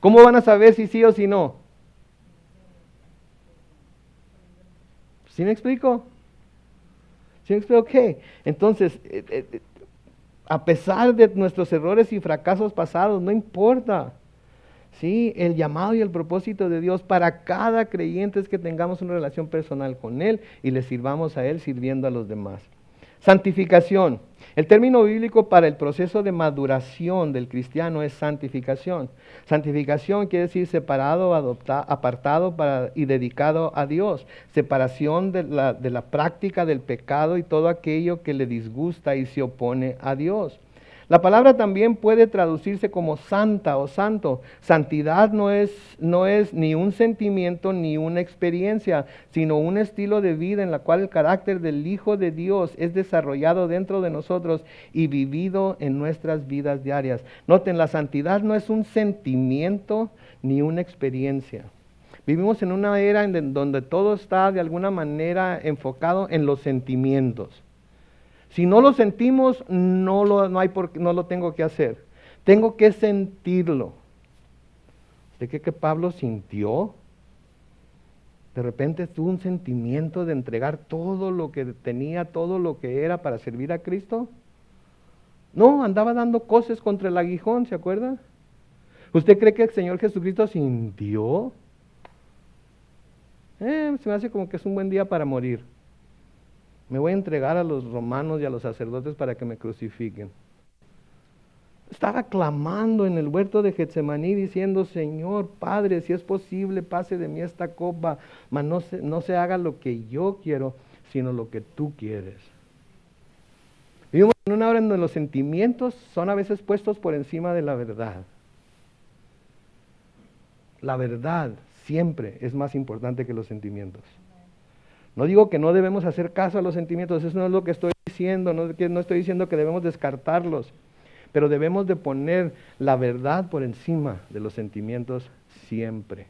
¿Cómo van a saber si sí o si no? ¿Sí me explico? ¿Sí me explico? Ok. Entonces, a pesar de nuestros errores y fracasos pasados, no importa. Sí, el llamado y el propósito de Dios para cada creyente es que tengamos una relación personal con Él y le sirvamos a Él sirviendo a los demás. Santificación. El término bíblico para el proceso de maduración del cristiano es santificación. Santificación quiere decir separado, apartado y dedicado a Dios. Separación de la práctica del pecado y todo aquello que le disgusta y se opone a Dios. La palabra también puede traducirse como santa o santo. Santidad no es ni un sentimiento ni una experiencia, sino un estilo de vida en la cual el carácter del Hijo de Dios es desarrollado dentro de nosotros y vivido en nuestras vidas diarias. Noten, la santidad no es un sentimiento ni una experiencia. Vivimos en una era en donde todo está de alguna manera enfocado en los sentimientos. Si no lo sentimos, no lo tengo que hacer. Tengo que sentirlo. ¿Usted cree que Pablo sintió? De repente tuvo un sentimiento de entregar todo lo que tenía, todo lo que era para servir a Cristo. No, andaba dando coces contra el aguijón, ¿se acuerda? ¿Usted cree que el Señor Jesucristo sintió? Se me hace como que es un buen día para morir. Me voy a entregar a los romanos y a los sacerdotes para que me crucifiquen. Estaba clamando en el huerto de Getsemaní diciendo, Señor, Padre, si es posible, pase de mí esta copa, mas no se haga lo que yo quiero, sino lo que tú quieres. Vivimos en una hora en donde los sentimientos son a veces puestos por encima de la verdad. La verdad siempre es más importante que los sentimientos. No digo que no debemos hacer caso a los sentimientos, eso no es lo que estoy diciendo, no estoy diciendo que debemos descartarlos, pero debemos de poner la verdad por encima de los sentimientos siempre.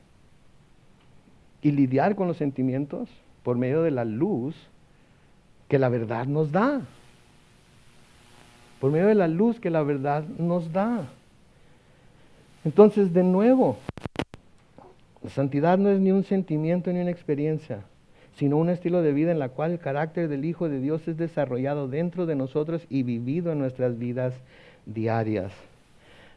Y lidiar con los sentimientos por medio de la luz que la verdad nos da. Por medio de la luz que la verdad nos da. Entonces, de nuevo, la santidad no es ni un sentimiento ni una experiencia, sino un estilo de vida en la cual el carácter del Hijo de Dios es desarrollado dentro de nosotros y vivido en nuestras vidas diarias.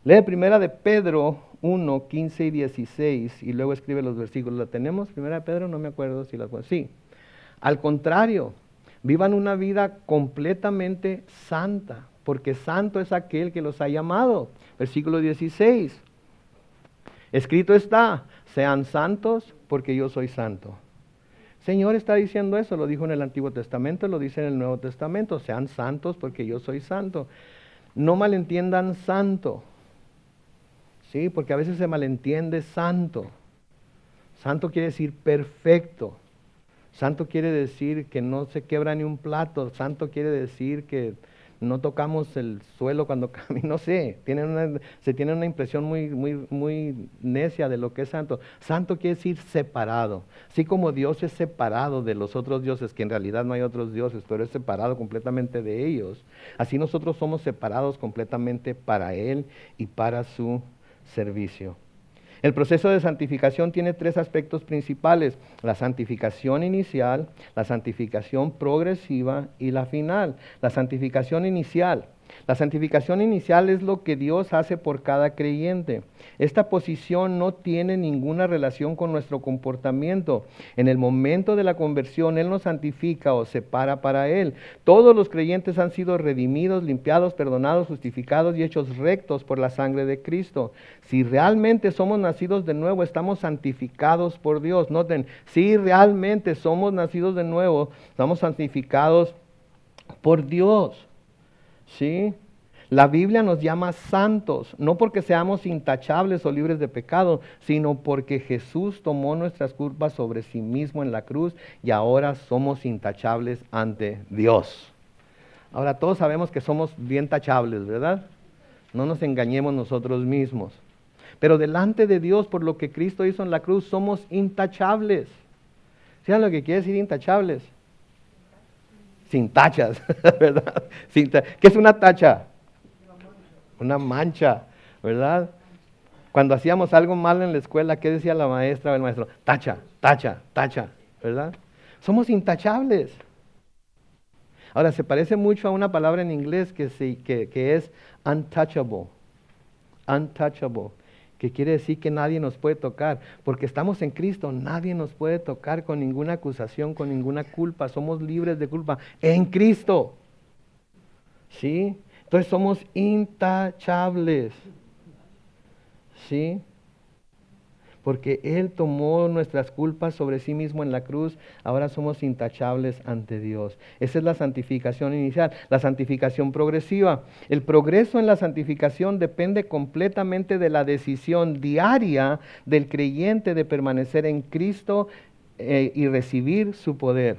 Lee primera de Pedro 1, 15 y 16 y luego escribe los versículos. ¿La tenemos? Primera de Pedro, no me acuerdo si la puedo. Sí. Al contrario, vivan una vida completamente santa, porque santo es aquel que los ha llamado. Versículo 16. Escrito está, sean santos porque yo soy santo. Señor está diciendo eso, lo dijo en el Antiguo Testamento, lo dice en el Nuevo Testamento, sean santos porque yo soy santo. No malentiendan santo, ¿sí? Porque a veces se malentiende santo. Santo quiere decir perfecto. Santo quiere decir que no se quebra ni un plato. Santo quiere decir que no tocamos el suelo cuando caminamos, no sé, se tiene una impresión muy necia de lo que es santo. Santo quiere decir separado, así como Dios es separado de los otros dioses, que en realidad no hay otros dioses, pero es separado completamente de ellos, así nosotros somos separados completamente para Él y para su servicio. El proceso de santificación tiene 3 aspectos principales: la santificación inicial, la santificación progresiva y la final. La santificación inicial. La santificación inicial es lo que Dios hace por cada creyente. Esta posición no tiene ninguna relación con nuestro comportamiento. En el momento de la conversión, Él nos santifica o separa para Él. Todos los creyentes han sido redimidos, limpiados, perdonados, justificados y hechos rectos por la sangre de Cristo. Si realmente somos nacidos de nuevo, estamos santificados por Dios. Noten, si realmente somos nacidos de nuevo, estamos santificados por Dios. ¿Sí? La Biblia nos llama santos, no porque seamos intachables o libres de pecado, sino porque Jesús tomó nuestras culpas sobre sí mismo en la cruz y ahora somos intachables ante Dios. Ahora todos sabemos que somos bien tachables, ¿verdad? No nos engañemos nosotros mismos. Pero delante de Dios, por lo que Cristo hizo en la cruz, somos intachables. ¿Saben lo que quiere decir intachables? Sin tachas, ¿verdad? ¿Qué es una tacha? Una mancha, ¿verdad? Cuando hacíamos algo mal en la escuela, ¿qué decía la maestra o el maestro? Tacha, tacha, tacha, ¿verdad? Somos intachables. Ahora, se parece mucho a una palabra en inglés que es untouchable. Untouchable, que quiere decir que nadie nos puede tocar, porque estamos en Cristo, nadie nos puede tocar con ninguna acusación, con ninguna culpa, somos libres de culpa en Cristo. ¿Sí? Entonces somos intachables. ¿Sí? Porque Él tomó nuestras culpas sobre sí mismo en la cruz, ahora somos intachables ante Dios. Esa es la santificación inicial. La santificación progresiva. El progreso en la santificación depende completamente de la decisión diaria del creyente de permanecer en Cristo y recibir su poder.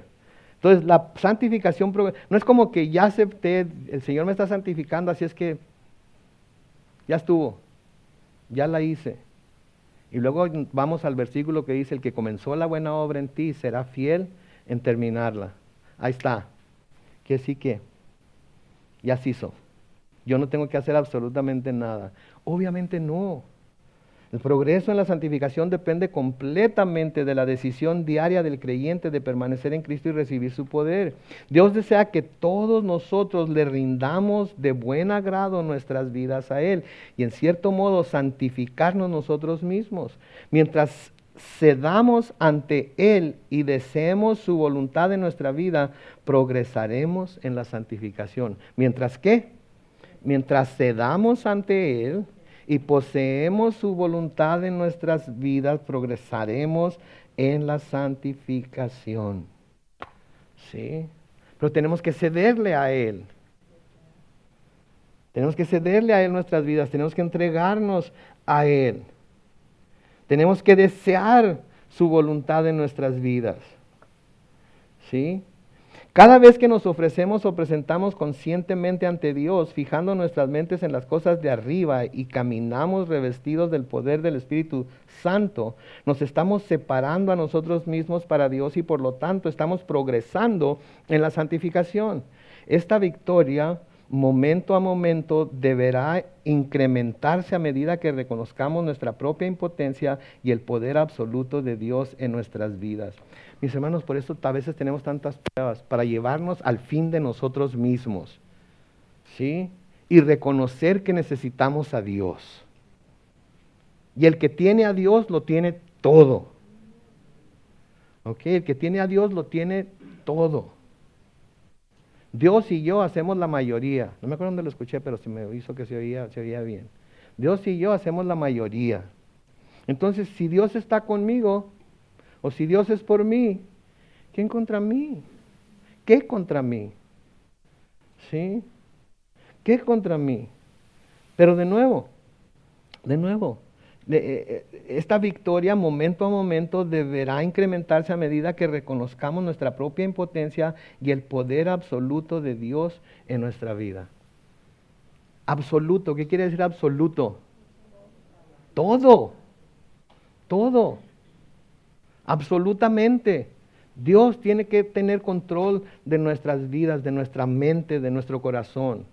Entonces la santificación no es como que ya acepté, el Señor me está santificando, así es que ya estuvo, ya la hice. Y luego vamos al versículo que dice: el que comenzó la buena obra en ti será fiel en terminarla. Ahí está. Que sí que ya se hizo. Yo no tengo que hacer absolutamente nada. Obviamente no. El progreso en la santificación depende completamente de la decisión diaria del creyente de permanecer en Cristo y recibir su poder. Dios desea que todos nosotros le rindamos de buen agrado nuestras vidas a Él y en cierto modo santificarnos nosotros mismos. Mientras cedamos ante Él y deseemos su voluntad en nuestra vida, progresaremos en la santificación. ¿Mientras qué? Mientras cedamos ante Él y poseemos su voluntad en nuestras vidas, progresaremos en la santificación. ¿Sí? Pero tenemos que cederle a Él. Tenemos que cederle a Él nuestras vidas, tenemos que entregarnos a Él. Tenemos que desear su voluntad en nuestras vidas. ¿Sí? Cada vez que nos ofrecemos o presentamos conscientemente ante Dios, fijando nuestras mentes en las cosas de arriba y caminamos revestidos del poder del Espíritu Santo, nos estamos separando a nosotros mismos para Dios y por lo tanto estamos progresando en la santificación. Esta victoria, momento a momento, deberá incrementarse a medida que reconozcamos nuestra propia impotencia y el poder absoluto de Dios en nuestras vidas. Mis hermanos, por eso a veces tenemos tantas pruebas, para llevarnos al fin de nosotros mismos, ¿sí? Y reconocer que necesitamos a Dios. Y el que tiene a Dios lo tiene todo. ¿Ok? El que tiene a Dios lo tiene todo. Dios y yo hacemos la mayoría. No me acuerdo dónde lo escuché, pero se me hizo que se oía bien. Dios y yo hacemos la mayoría. Entonces, si Dios está conmigo, o si Dios es por mí, ¿quién contra mí? ¿Qué contra mí? ¿Sí? ¿Qué contra mí? Pero de nuevo, Esta victoria, momento a momento, deberá incrementarse a medida que reconozcamos nuestra propia impotencia y el poder absoluto de Dios en nuestra vida. Absoluto, ¿qué quiere decir absoluto? Todo, todo, absolutamente. Dios tiene que tener control de nuestras vidas, de nuestra mente, de nuestro corazón.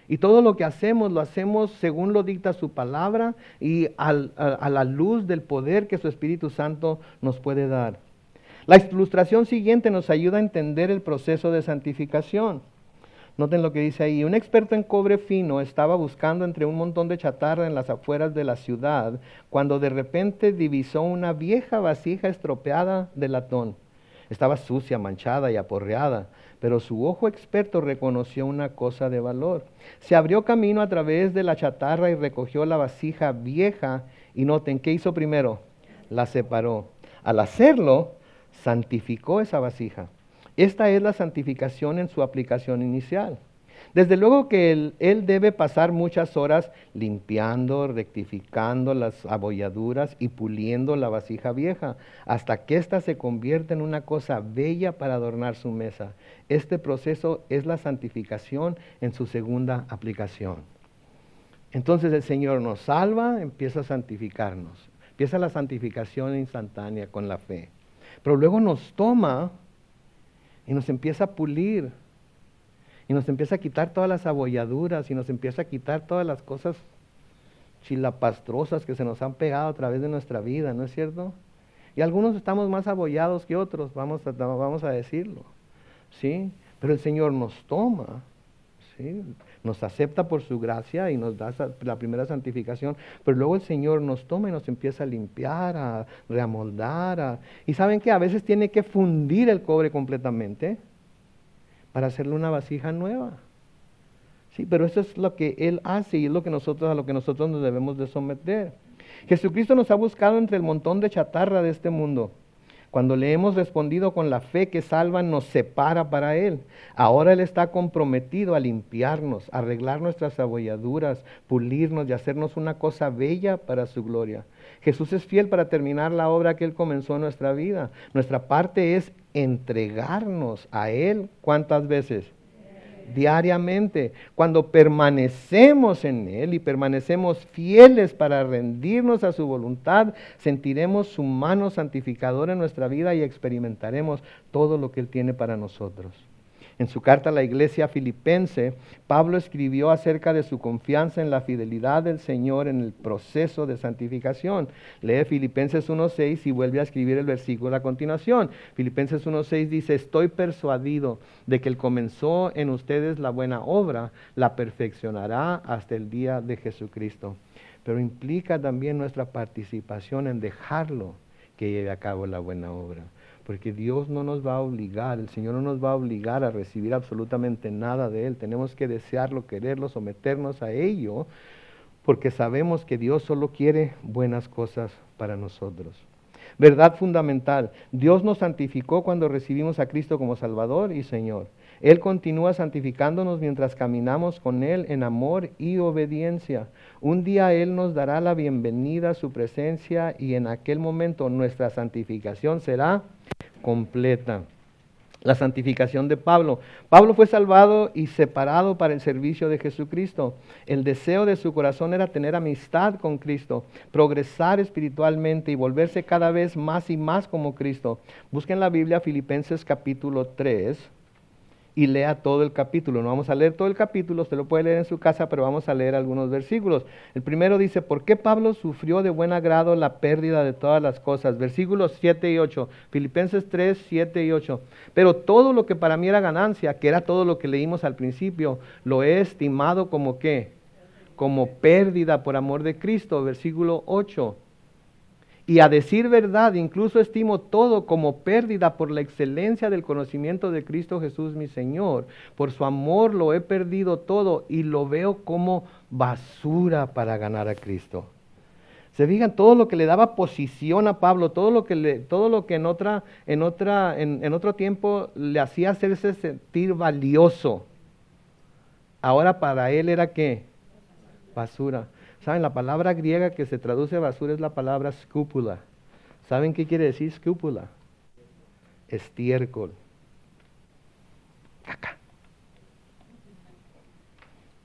Y todo lo que hacemos, lo hacemos según lo dicta su palabra y a la luz del poder que su Espíritu Santo nos puede dar. La ilustración siguiente nos ayuda a entender el proceso de santificación. Noten lo que dice ahí. Un experto en cobre fino estaba buscando entre un montón de chatarra en las afueras de la ciudad, cuando de repente divisó una vieja vasija estropeada de latón. Estaba sucia, manchada y aporreada, pero su ojo experto reconoció una cosa de valor. Se abrió camino a través de la chatarra y recogió la vasija vieja, y noten, ¿qué hizo primero? La separó. Al hacerlo, santificó esa vasija. Esta es la santificación en su aplicación inicial. Desde luego que él debe pasar muchas horas limpiando, rectificando las abolladuras y puliendo la vasija vieja, hasta que ésta se convierta en una cosa bella para adornar su mesa. Este proceso es la santificación en su segunda aplicación. Entonces el Señor nos salva, empieza a santificarnos. Empieza la santificación instantánea con la fe. Pero luego nos toma y nos empieza a pulir. Y nos empieza a quitar todas las abolladuras y nos empieza a quitar todas las cosas chilapastrosas que se nos han pegado a través de nuestra vida, ¿no es cierto? Y algunos estamos más abollados que otros, vamos a decirlo, ¿sí? Pero el Señor nos toma, ¿sí? Nos acepta por su gracia y nos da la primera santificación, pero luego el Señor nos toma y nos empieza a limpiar, a reamoldar. Y ¿saben qué? A veces tiene que fundir el cobre completamente para hacerle una vasija nueva. Sí, pero eso es lo que Él hace y es a lo que nosotros nos debemos de someter. Jesucristo nos ha buscado entre el montón de chatarra de este mundo. Cuando le hemos respondido con la fe que salva, nos separa para Él. Ahora Él está comprometido a limpiarnos, a arreglar nuestras abolladuras, pulirnos y hacernos una cosa bella para su gloria. Jesús es fiel para terminar la obra que Él comenzó en nuestra vida. Nuestra parte es entregarnos a Él. ¿Cuántas veces? Diariamente. Cuando permanecemos en Él y permanecemos fieles para rendirnos a su voluntad, sentiremos su mano santificadora en nuestra vida y experimentaremos todo lo que Él tiene para nosotros. En su carta a la iglesia filipense, Pablo escribió acerca de su confianza en la fidelidad del Señor en el proceso de santificación. Lee Filipenses 1:6 y vuelve a escribir el versículo a continuación. Filipenses 1:6 dice: estoy persuadido de que Él comenzó en ustedes la buena obra, la perfeccionará hasta el día de Jesucristo. Pero implica también nuestra participación en dejarlo que lleve a cabo la buena obra. Porque Dios no nos va a obligar, el Señor no nos va a obligar a recibir absolutamente nada de Él. Tenemos que desearlo, quererlo, someternos a ello, porque sabemos que Dios solo quiere buenas cosas para nosotros. Verdad fundamental: Dios nos santificó cuando recibimos a Cristo como Salvador y Señor. Él continúa santificándonos mientras caminamos con Él en amor y obediencia. Un día Él nos dará la bienvenida a su presencia y en aquel momento nuestra santificación será completa. La santificación de Pablo. Pablo fue salvado y separado para el servicio de Jesucristo. El deseo de su corazón era tener amistad con Cristo, progresar espiritualmente y volverse cada vez más y más como Cristo. Busquen la Biblia, Filipenses capítulo 3, y lea todo el capítulo. No vamos a leer todo el capítulo, usted lo puede leer en su casa, pero vamos a leer algunos versículos. El primero dice: ¿por qué Pablo sufrió de buen agrado la pérdida de todas las cosas? Versículos 7 y 8. Filipenses 3, 7 y 8. Pero todo lo que para mí era ganancia, que era todo lo que leímos al principio, lo he estimado como ¿qué? Como pérdida por amor de Cristo. Versículo 8. Y a decir verdad, incluso estimo todo como pérdida por la excelencia del conocimiento de Cristo Jesús mi Señor. Por su amor lo he perdido todo y lo veo como basura para ganar a Cristo. Se fijan, todo lo que le daba posición a Pablo, todo lo que en otro tiempo le hacía hacerse sentir valioso, ahora para él era ¿qué? Basura. ¿Saben? La palabra griega que se traduce basura es la palabra scúpula. ¿Saben qué quiere decir scúpula? Estiércol. Caca.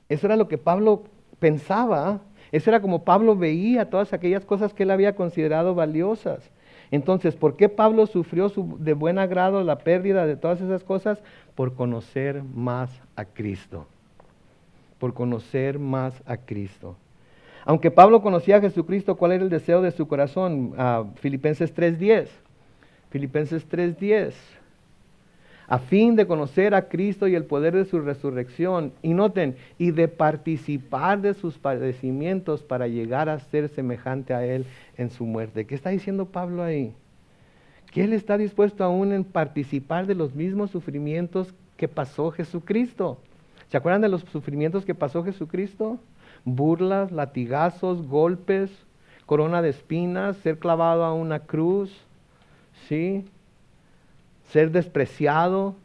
Eso era lo que Pablo pensaba. Eso era como Pablo veía todas aquellas cosas que él había considerado valiosas. Entonces, ¿por qué Pablo sufrió de buen agrado la pérdida de todas esas cosas? Por conocer más a Cristo. Por conocer más a Cristo. Aunque Pablo conocía a Jesucristo, ¿cuál era el deseo de su corazón? Filipenses 3:10. Filipenses 3:10. A fin de conocer a Cristo y el poder de su resurrección. Y noten, y de participar de sus padecimientos para llegar a ser semejante a Él en su muerte. ¿Qué está diciendo Pablo ahí? Que Él está dispuesto aún en participar de los mismos sufrimientos que pasó Jesucristo. ¿Se acuerdan de los sufrimientos que pasó Jesucristo? Burlas, latigazos, golpes, corona de espinas, ser clavado a una cruz, ¿sí? Ser despreciado.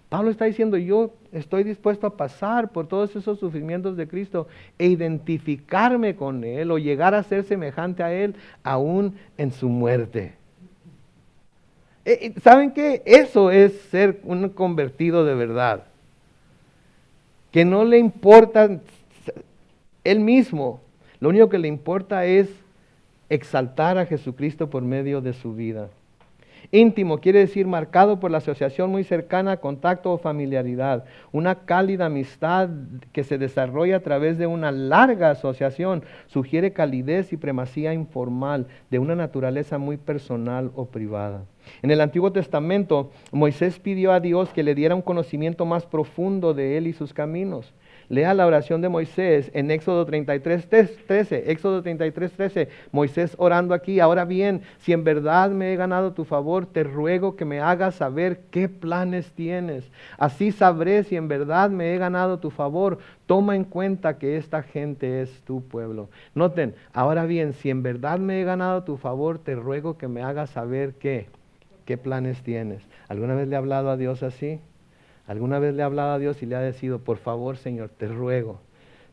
Pablo está diciendo, yo estoy dispuesto a pasar por todos esos sufrimientos de Cristo e identificarme con Él o llegar a ser semejante a Él aún en su muerte. ¿Saben qué? Eso es ser un convertido de verdad. Que no le importa él mismo, lo único que le importa es exaltar a Jesucristo por medio de su vida. Íntimo quiere decir marcado por la asociación muy cercana, contacto o familiaridad. Una cálida amistad que se desarrolla a través de una larga asociación sugiere calidez y primacía informal de una naturaleza muy personal o privada. En el Antiguo Testamento, Moisés pidió a Dios que le diera un conocimiento más profundo de él y sus caminos. Lea la oración de Moisés en Éxodo 33:13. Éxodo 33:13. Moisés orando aquí. Ahora bien, si en verdad me he ganado tu favor, te ruego que me hagas saber qué planes tienes. Así sabré si en verdad me he ganado tu favor. Toma en cuenta que esta gente es tu pueblo. Noten, ahora bien, si en verdad me he ganado tu favor, te ruego que me hagas saber qué planes tienes. ¿Alguna vez le ha hablado a Dios así? ¿Alguna vez le ha hablado a Dios y le ha decidido, por favor, Señor, te ruego,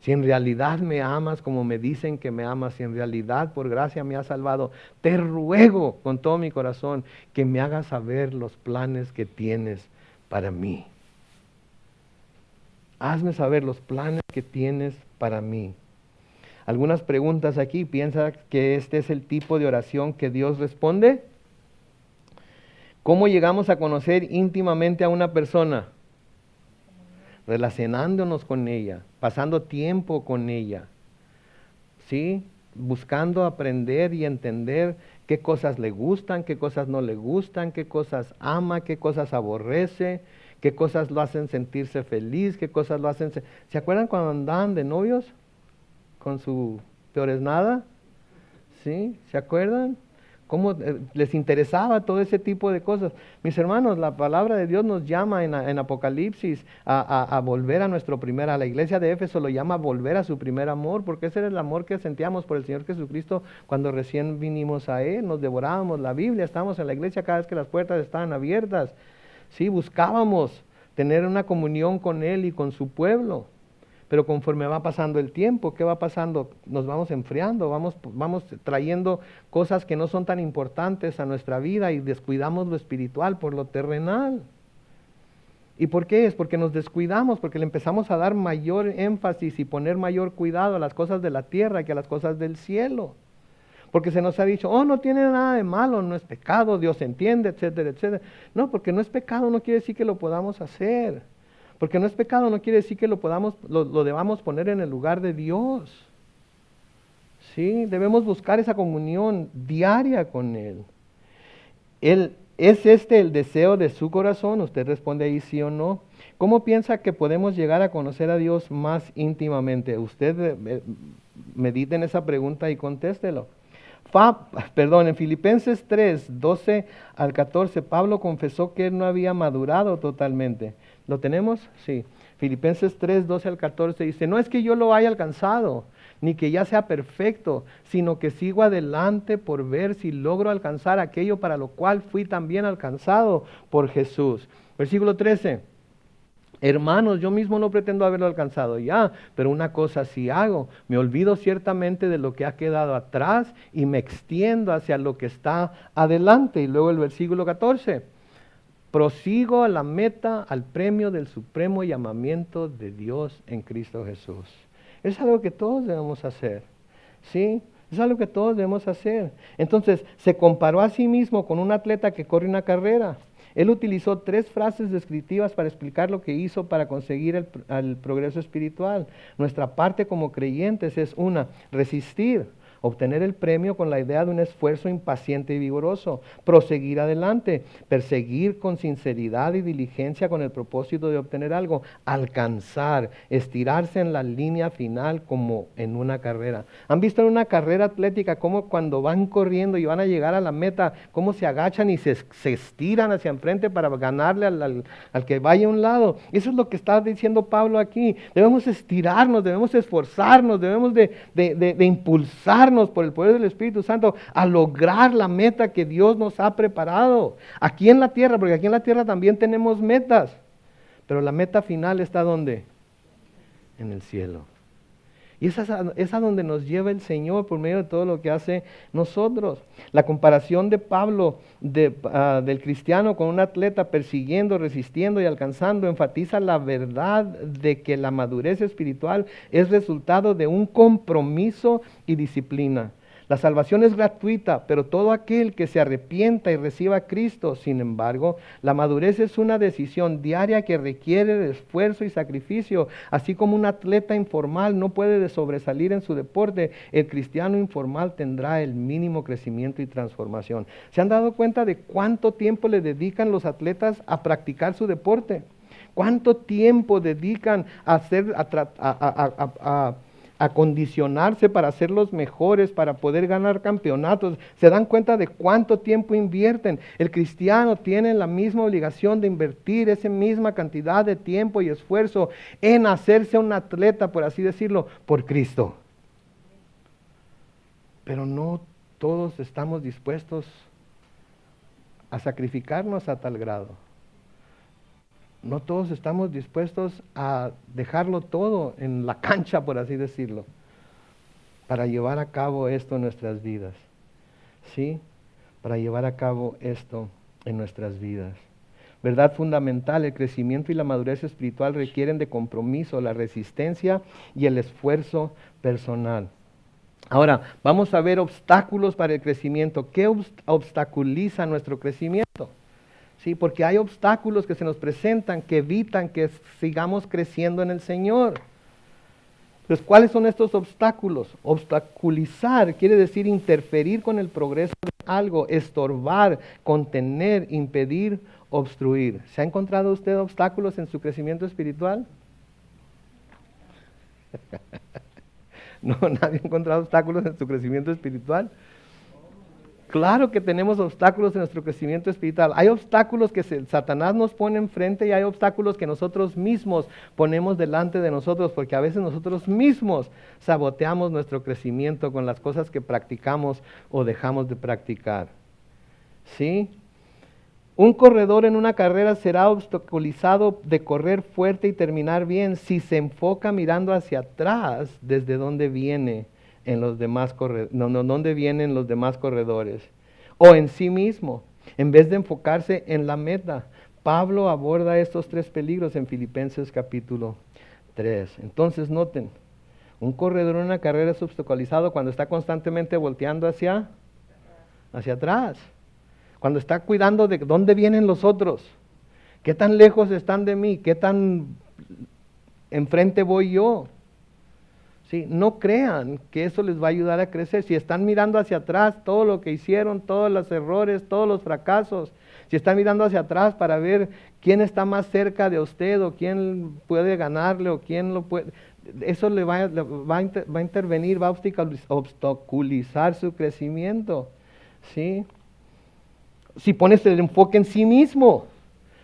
si en realidad me amas como me dicen que me amas, si en realidad por gracia me has salvado, te ruego con todo mi corazón que me hagas saber los planes que tienes para mí. Hazme saber los planes que tienes para mí. Algunas preguntas aquí. ¿Piensa que este es el tipo de oración que Dios responde? ¿Cómo llegamos a conocer íntimamente a una persona? Relacionándonos con ella, pasando tiempo con ella, ¿sí? Buscando aprender y entender qué cosas le gustan, qué cosas no le gustan, qué cosas ama, qué cosas aborrece, qué cosas lo hacen sentirse feliz, qué cosas lo hacen... ¿Se acuerdan cuando andaban de novios con su peor es nada? ¿Sí? ¿Se acuerdan? ¿Cómo les interesaba todo ese tipo de cosas? Mis hermanos, la palabra de Dios nos llama en Apocalipsis a volver a nuestro primer, a la iglesia de Éfeso lo llama volver a su primer amor, porque ese era el amor que sentíamos por el Señor Jesucristo cuando recién vinimos a Él, nos devorábamos la Biblia, estábamos en la iglesia cada vez que las puertas estaban abiertas, sí, buscábamos tener una comunión con Él y con su pueblo. Pero conforme va pasando el tiempo, ¿qué va pasando? Nos vamos enfriando, vamos trayendo cosas que no son tan importantes a nuestra vida y descuidamos lo espiritual por lo terrenal. ¿Y por qué es? Porque nos descuidamos, porque le empezamos a dar mayor énfasis y poner mayor cuidado a las cosas de la tierra que a las cosas del cielo. Porque se nos ha dicho, oh, no tiene nada de malo, no es pecado, Dios entiende, etcétera, etcétera. No, porque no es pecado no quiere decir que lo podamos hacer. Porque no es pecado, no quiere decir que lo debamos poner en el lugar de Dios. ¿Sí? Debemos buscar esa comunión diaria con Él. ¿Es este el deseo de su corazón? Usted responde ahí sí o no. ¿Cómo piensa que podemos llegar a conocer a Dios más íntimamente? Usted medite en esa pregunta y contéstelo. En Filipenses 3:12 al 14, Pablo confesó que él no había madurado totalmente. ¿Lo tenemos? Sí. Filipenses 3:12 al 14 dice, no es que yo lo haya alcanzado, ni que ya sea perfecto, sino que sigo adelante por ver si logro alcanzar aquello para lo cual fui también alcanzado por Jesús. Versículo 13. Hermanos, yo mismo no pretendo haberlo alcanzado ya, pero una cosa sí hago, me olvido ciertamente de lo que ha quedado atrás y me extiendo hacia lo que está adelante. Y luego el versículo 14, prosigo a la meta, al premio del supremo llamamiento de Dios en Cristo Jesús. Es algo que todos debemos hacer, ¿sí? Es algo que todos debemos hacer. Entonces, se comparó a sí mismo con un atleta que corre una carrera. Él utilizó 3 frases descriptivas para explicar lo que hizo para conseguir el progreso espiritual. Nuestra parte como creyentes es una, resistir, obtener el premio con la idea de un esfuerzo impaciente y vigoroso, proseguir adelante, perseguir con sinceridad y diligencia con el propósito de obtener algo, alcanzar, estirarse en la línea final como en una carrera. ¿Han visto en una carrera atlética cómo cuando van corriendo y van a llegar a la meta, cómo se agachan y se estiran hacia enfrente para ganarle al que vaya a un lado? Eso es lo que está diciendo Pablo aquí. Debemos estirarnos, debemos esforzarnos, debemos de impulsarnos por el poder del Espíritu Santo a lograr la meta que Dios nos ha preparado aquí en la tierra, porque aquí en la tierra también tenemos metas, pero la meta final está ¿dónde? En el cielo. Y es a donde nos lleva el Señor por medio de todo lo que hace nosotros. La comparación de Pablo del cristiano con un atleta persiguiendo, resistiendo y alcanzando enfatiza la verdad de que la madurez espiritual es resultado de un compromiso y disciplina. La salvación es gratuita, pero todo aquel que se arrepienta y reciba a Cristo, sin embargo, la madurez es una decisión diaria que requiere de esfuerzo y sacrificio. Así como un atleta informal no puede sobresalir en su deporte, el cristiano informal tendrá el mínimo crecimiento y transformación. ¿Se han dado cuenta de cuánto tiempo le dedican los atletas a practicar su deporte? ¿Cuánto tiempo dedican a condicionarse para ser los mejores, para poder ganar campeonatos? ¿Se dan cuenta de cuánto tiempo invierten? El cristiano tiene la misma obligación de invertir esa misma cantidad de tiempo y esfuerzo en hacerse un atleta, por así decirlo, por Cristo. Pero no todos estamos dispuestos a sacrificarnos a tal grado. No todos estamos dispuestos a dejarlo todo en la cancha, por así decirlo, para llevar a cabo esto en nuestras vidas. ¿Sí? Para llevar a cabo esto en nuestras vidas. Verdad fundamental, el crecimiento y la madurez espiritual requieren de compromiso, la resistencia y el esfuerzo personal. Ahora, vamos a ver obstáculos para el crecimiento. ¿Qué obstaculiza nuestro crecimiento? Sí, porque hay obstáculos que se nos presentan que evitan que sigamos creciendo en el Señor. Entonces, ¿cuáles son estos obstáculos? Obstaculizar quiere decir interferir con el progreso de algo, estorbar, contener, impedir, obstruir. ¿Se ha encontrado usted obstáculos en su crecimiento espiritual? No, nadie ha encontrado obstáculos en su crecimiento espiritual. Claro que tenemos obstáculos en nuestro crecimiento espiritual. Hay obstáculos que Satanás nos pone enfrente y hay obstáculos que nosotros mismos ponemos delante de nosotros, porque a veces nosotros mismos saboteamos nuestro crecimiento con las cosas que practicamos o dejamos de practicar. ¿Sí? Un corredor en una carrera será obstaculizado de correr fuerte y terminar bien si se enfoca mirando hacia atrás desde donde viene. ¿Dónde vienen los demás corredores? O en sí mismo, en vez de enfocarse en la meta. Pablo aborda estos 3 peligros en Filipenses capítulo 3. Entonces noten, un corredor en una carrera es obstaculizado cuando está constantemente volteando hacia atrás. Cuando está cuidando de dónde vienen los otros. ¿Qué tan lejos están de mí? ¿Qué tan enfrente voy yo? Sí, no crean que eso les va a ayudar a crecer. Si están mirando hacia atrás todo lo que hicieron, todos los errores, todos los fracasos, si están mirando hacia atrás para ver quién está más cerca de usted o quién puede ganarle o quién lo puede, eso le va a intervenir, va a obstaculizar su crecimiento. ¿Sí? Si pones el enfoque en sí mismo,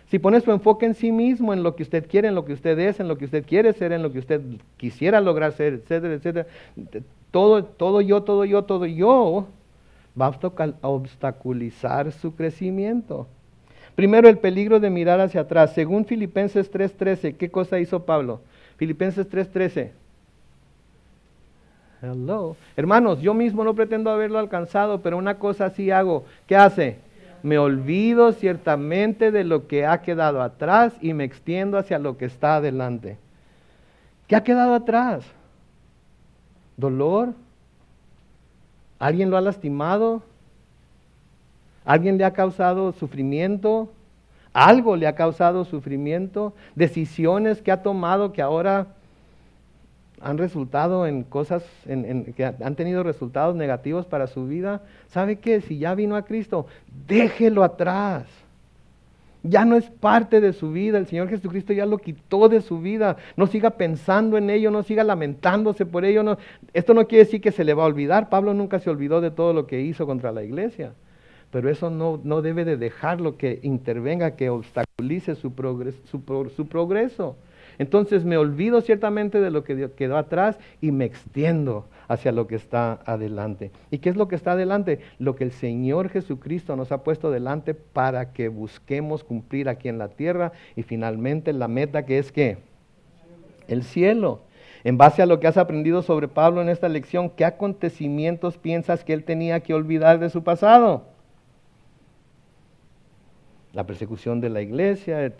si pones tu enfoque en sí mismo, en lo que usted quiere, en lo que usted es, en lo que usted quiere ser, en lo que usted quisiera lograr ser, etcétera, etcétera, todo yo, va a obstaculizar su crecimiento. Primero, el peligro de mirar hacia atrás. Según Filipenses 3:13, ¿qué cosa hizo Pablo? Filipenses 3:13. Hello. Hermanos, yo mismo no pretendo haberlo alcanzado, pero una cosa sí hago. ¿Qué hace? Me olvido ciertamente de lo que ha quedado atrás y me extiendo hacia lo que está adelante. ¿Qué ha quedado atrás? ¿Dolor? ¿Alguien lo ha lastimado? ¿Alguien le ha causado sufrimiento? ¿Algo le ha causado sufrimiento? ¿Decisiones que ha tomado que ahora han resultado en cosas, que han tenido resultados negativos para su vida? ¿Sabe qué? Si ya vino a Cristo, déjelo atrás. Ya no es parte de su vida. El Señor Jesucristo ya lo quitó de su vida. No siga pensando en ello, no siga lamentándose por ello. No. Esto no quiere decir que se le va a olvidar. Pablo nunca se olvidó de todo lo que hizo contra la iglesia. Pero eso no debe de dejarlo que intervenga, que obstaculice su progreso. Entonces me olvido ciertamente de lo que quedó atrás y me extiendo hacia lo que está adelante. ¿Y qué es lo que está adelante? Lo que el Señor Jesucristo nos ha puesto delante para que busquemos cumplir aquí en la tierra y finalmente la meta, que es ¿qué? El cielo. En base a lo que has aprendido sobre Pablo en esta lección, ¿qué acontecimientos piensas que él tenía que olvidar de su pasado? La persecución de la iglesia,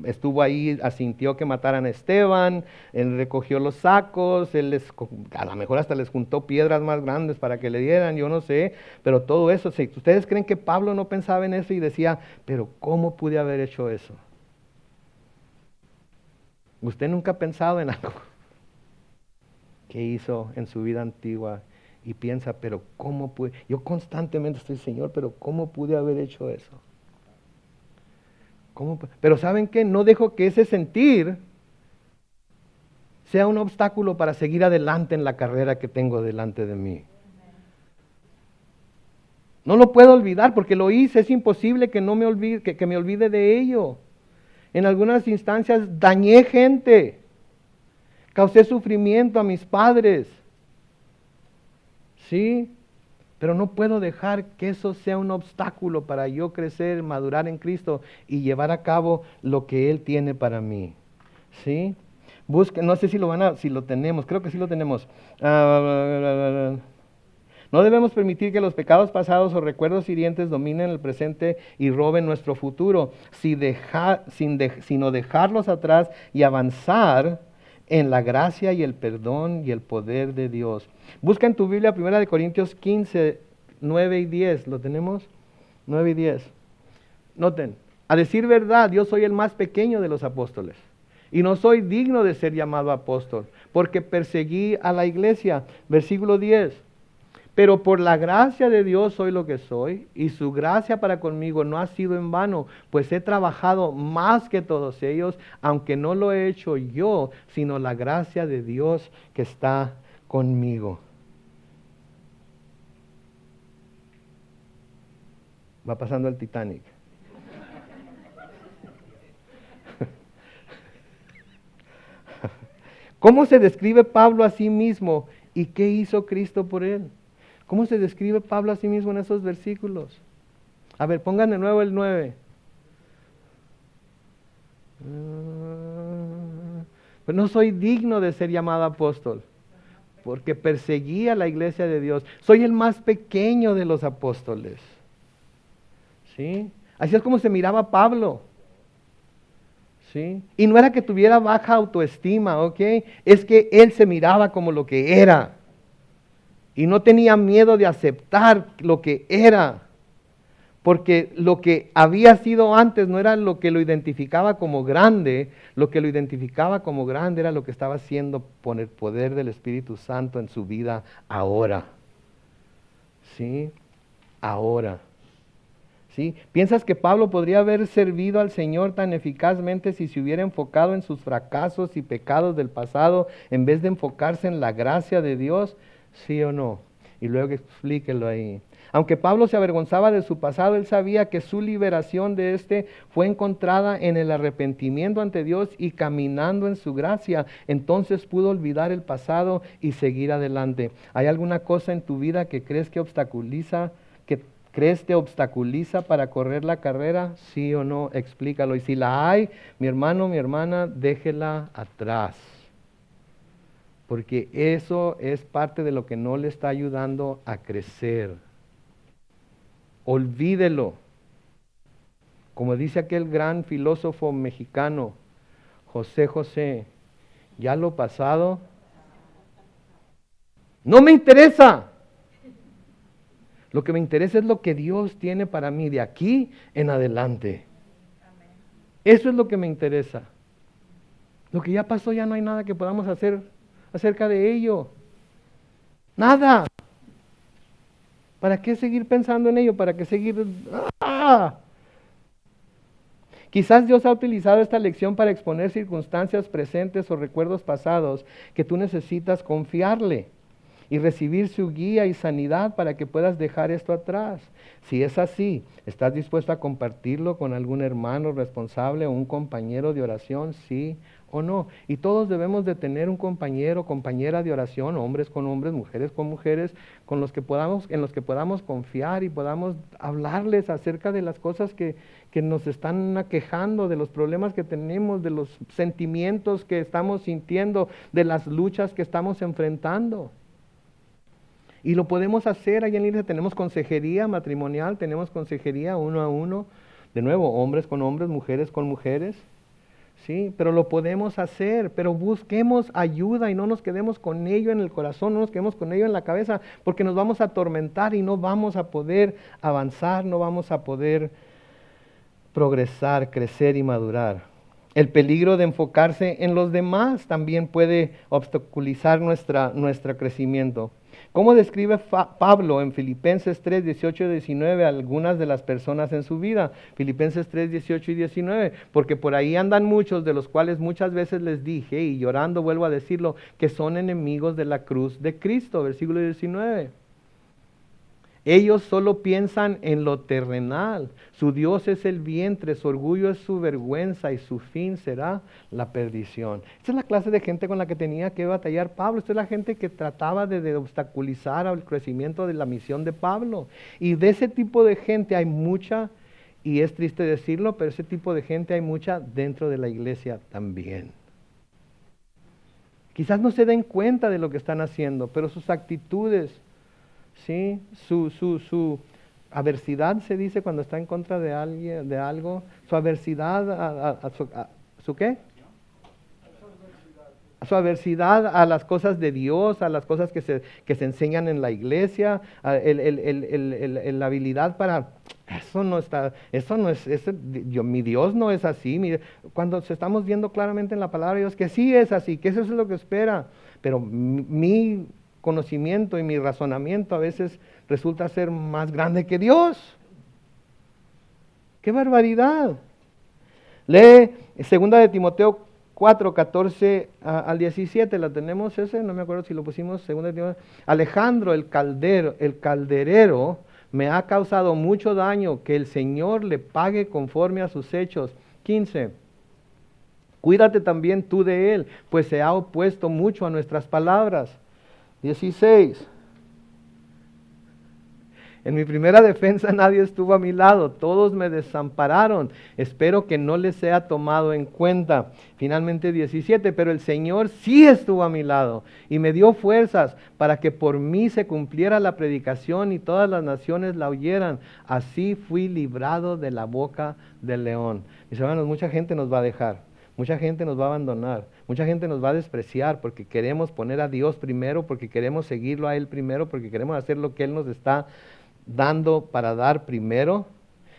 estuvo ahí, asintió que mataran a Esteban, él recogió los sacos, a lo mejor hasta les juntó piedras más grandes para que le dieran, yo no sé, pero todo eso, si ustedes creen que Pablo no pensaba en eso y decía, pero ¿cómo pude haber hecho eso? ¿Usted nunca ha pensado en algo que hizo en su vida antigua y piensa, pero ¿cómo pude? Yo constantemente estoy, Señor, pero ¿cómo pude haber hecho eso? Pero ¿saben qué? No dejo que ese sentir sea un obstáculo para seguir adelante en la carrera que tengo delante de mí. No lo puedo olvidar porque lo hice, es imposible que no me olvide, que me olvide de ello. En algunas instancias dañé gente, causé sufrimiento a mis padres, ¿sí? Pero no puedo dejar que eso sea un obstáculo para yo crecer, madurar en Cristo y llevar a cabo lo que Él tiene para mí. ¿Sí? No sé si lo tenemos, creo que sí lo tenemos. No debemos permitir que los pecados pasados o recuerdos hirientes dominen el presente y roben nuestro futuro, sino dejarlos atrás y avanzar en la gracia y el perdón y el poder de Dios. Busca en tu Biblia 1 Corintios 15, 9 y 10. ¿Lo tenemos? 9 y 10. Noten, a decir verdad, yo soy el más pequeño de los apóstoles y no soy digno de ser llamado apóstol, porque perseguí a la iglesia. Versículo 10. Pero por la gracia de Dios soy lo que soy, y su gracia para conmigo no ha sido en vano, pues he trabajado más que todos ellos, aunque no lo he hecho yo, sino la gracia de Dios que está conmigo. Va pasando el Titanic. ¿Cómo se describe Pablo a sí mismo y qué hizo Cristo por él? ¿Cómo se describe Pablo a sí mismo en esos versículos? A ver, pongan de nuevo el 9. Pero no soy digno de ser llamado apóstol, porque perseguí a la iglesia de Dios. Soy el más pequeño de los apóstoles. ¿Sí? Así es como se miraba Pablo. ¿Sí? Y no era que tuviera baja autoestima, ¿ok? Es que él se miraba como lo que era. Y no tenía miedo de aceptar lo que era, porque lo que había sido antes no era lo que lo identificaba como grande, lo que lo identificaba como grande era lo que estaba haciendo por el poder del Espíritu Santo en su vida ahora. ¿Sí? Ahora. ¿Sí? ¿Piensas que Pablo podría haber servido al Señor tan eficazmente si se hubiera enfocado en sus fracasos y pecados del pasado en vez de enfocarse en la gracia de Dios? ¿Sí o no? Y luego explíquelo ahí. Aunque Pablo se avergonzaba de su pasado, él sabía que su liberación de este fue encontrada en el arrepentimiento ante Dios y caminando en su gracia. Entonces pudo olvidar el pasado y seguir adelante. ¿Hay alguna cosa en tu vida que crees que obstaculiza, ¿Crees te obstaculiza para correr la carrera? ¿Sí o no? Explícalo. Y si la hay, mi hermano, mi hermana, déjela atrás. Porque eso es parte de lo que no le está ayudando a crecer. Olvídelo. Como dice aquel gran filósofo mexicano, José José, ya lo pasado no me interesa. Lo que me interesa es lo que Dios tiene para mí de aquí en adelante. Eso es lo que me interesa. Lo que ya pasó, ya no hay nada que podamos hacer acerca de ello. Nada. ¿Para qué seguir pensando en ello? ¿Para qué seguir? ¡Ah! Quizás Dios ha utilizado esta lección para exponer circunstancias presentes o recuerdos pasados que tú necesitas confiarle y recibir su guía y sanidad para que puedas dejar esto atrás. Si es así, ¿estás dispuesto a compartirlo con algún hermano responsable o un compañero de oración? Sí o no. Y todos debemos de tener un compañero, compañera de oración, hombres con hombres, mujeres con mujeres, en los que podamos confiar y podamos hablarles acerca de las cosas que nos están aquejando, de los problemas que tenemos, de los sentimientos que estamos sintiendo, de las luchas que estamos enfrentando. Y lo podemos hacer, ahí en línea tenemos consejería matrimonial, tenemos consejería uno a uno, de nuevo, hombres con hombres, mujeres con mujeres, sí, pero lo podemos hacer, pero busquemos ayuda y no nos quedemos con ello en el corazón, no nos quedemos con ello en la cabeza, porque nos vamos a atormentar y no vamos a poder avanzar, no vamos a poder progresar, crecer y madurar. El peligro de enfocarse en los demás también puede obstaculizar nuestro crecimiento. ¿Cómo describe Pablo en Filipenses 3, 18 y 19 a algunas de las personas en su vida? Filipenses 3, 18 y 19, porque por ahí andan muchos, de los cuales muchas veces les dije, y llorando vuelvo a decirlo, que son enemigos de la cruz de Cristo, versículo 19. Ellos solo piensan en lo terrenal. Su Dios es el vientre, su orgullo es su vergüenza y su fin será la perdición. Esta es la clase de gente con la que tenía que batallar Pablo. Esta es la gente que trataba de obstaculizar el crecimiento de la misión de Pablo. Y de ese tipo de gente hay mucha, y es triste decirlo, pero ese tipo de gente hay mucha dentro de la iglesia también. Quizás no se den cuenta de lo que están haciendo, pero sus actitudes, ¿sí? Su aversidad se dice cuando está en contra de alguien, de algo, su aversidad ¿su qué? Su aversidad a las cosas de Dios, a las cosas que se enseñan en la iglesia, la habilidad para, eso no es, mi Dios no es así. Cuando estamos viendo claramente en la palabra de Dios que sí es así, que eso es lo que espera, pero mi conocimiento y mi razonamiento a veces resulta ser más grande que Dios. ¡Qué barbaridad! Lee 2 de Timoteo 4, 14 al 17, ¿la tenemos ese? No me acuerdo si lo pusimos, 2 de Timoteo. Alejandro, el calderero, me ha causado mucho daño, que el Señor le pague conforme a sus hechos. 15. Cuídate también tú de él, pues se ha opuesto mucho a nuestras palabras. 16. En mi primera defensa nadie estuvo a mi lado, todos me desampararon, espero que no les sea tomado en cuenta. Finalmente 17, pero el Señor sí estuvo a mi lado y me dio fuerzas para que por mí se cumpliera la predicación y todas las naciones la oyeran. Así fui librado de la boca del león. Mis hermanos, mucha gente nos va a dejar. Mucha gente nos va a abandonar, mucha gente nos va a despreciar porque queremos poner a Dios primero, porque queremos seguirlo a Él primero, porque queremos hacer lo que Él nos está dando para dar primero,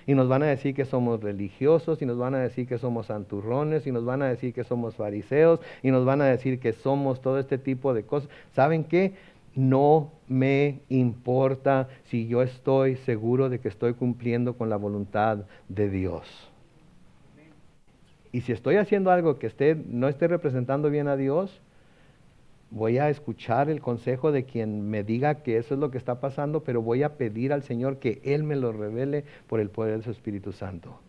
y nos van a decir que somos religiosos, y nos van a decir que somos santurrones, y nos van a decir que somos fariseos, y nos van a decir que somos todo este tipo de cosas. ¿Saben qué? No me importa si yo estoy seguro de que estoy cumpliendo con la voluntad de Dios. Y si estoy haciendo algo que no esté representando bien a Dios, voy a escuchar el consejo de quien me diga que eso es lo que está pasando, pero voy a pedir al Señor que Él me lo revele por el poder de su Espíritu Santo.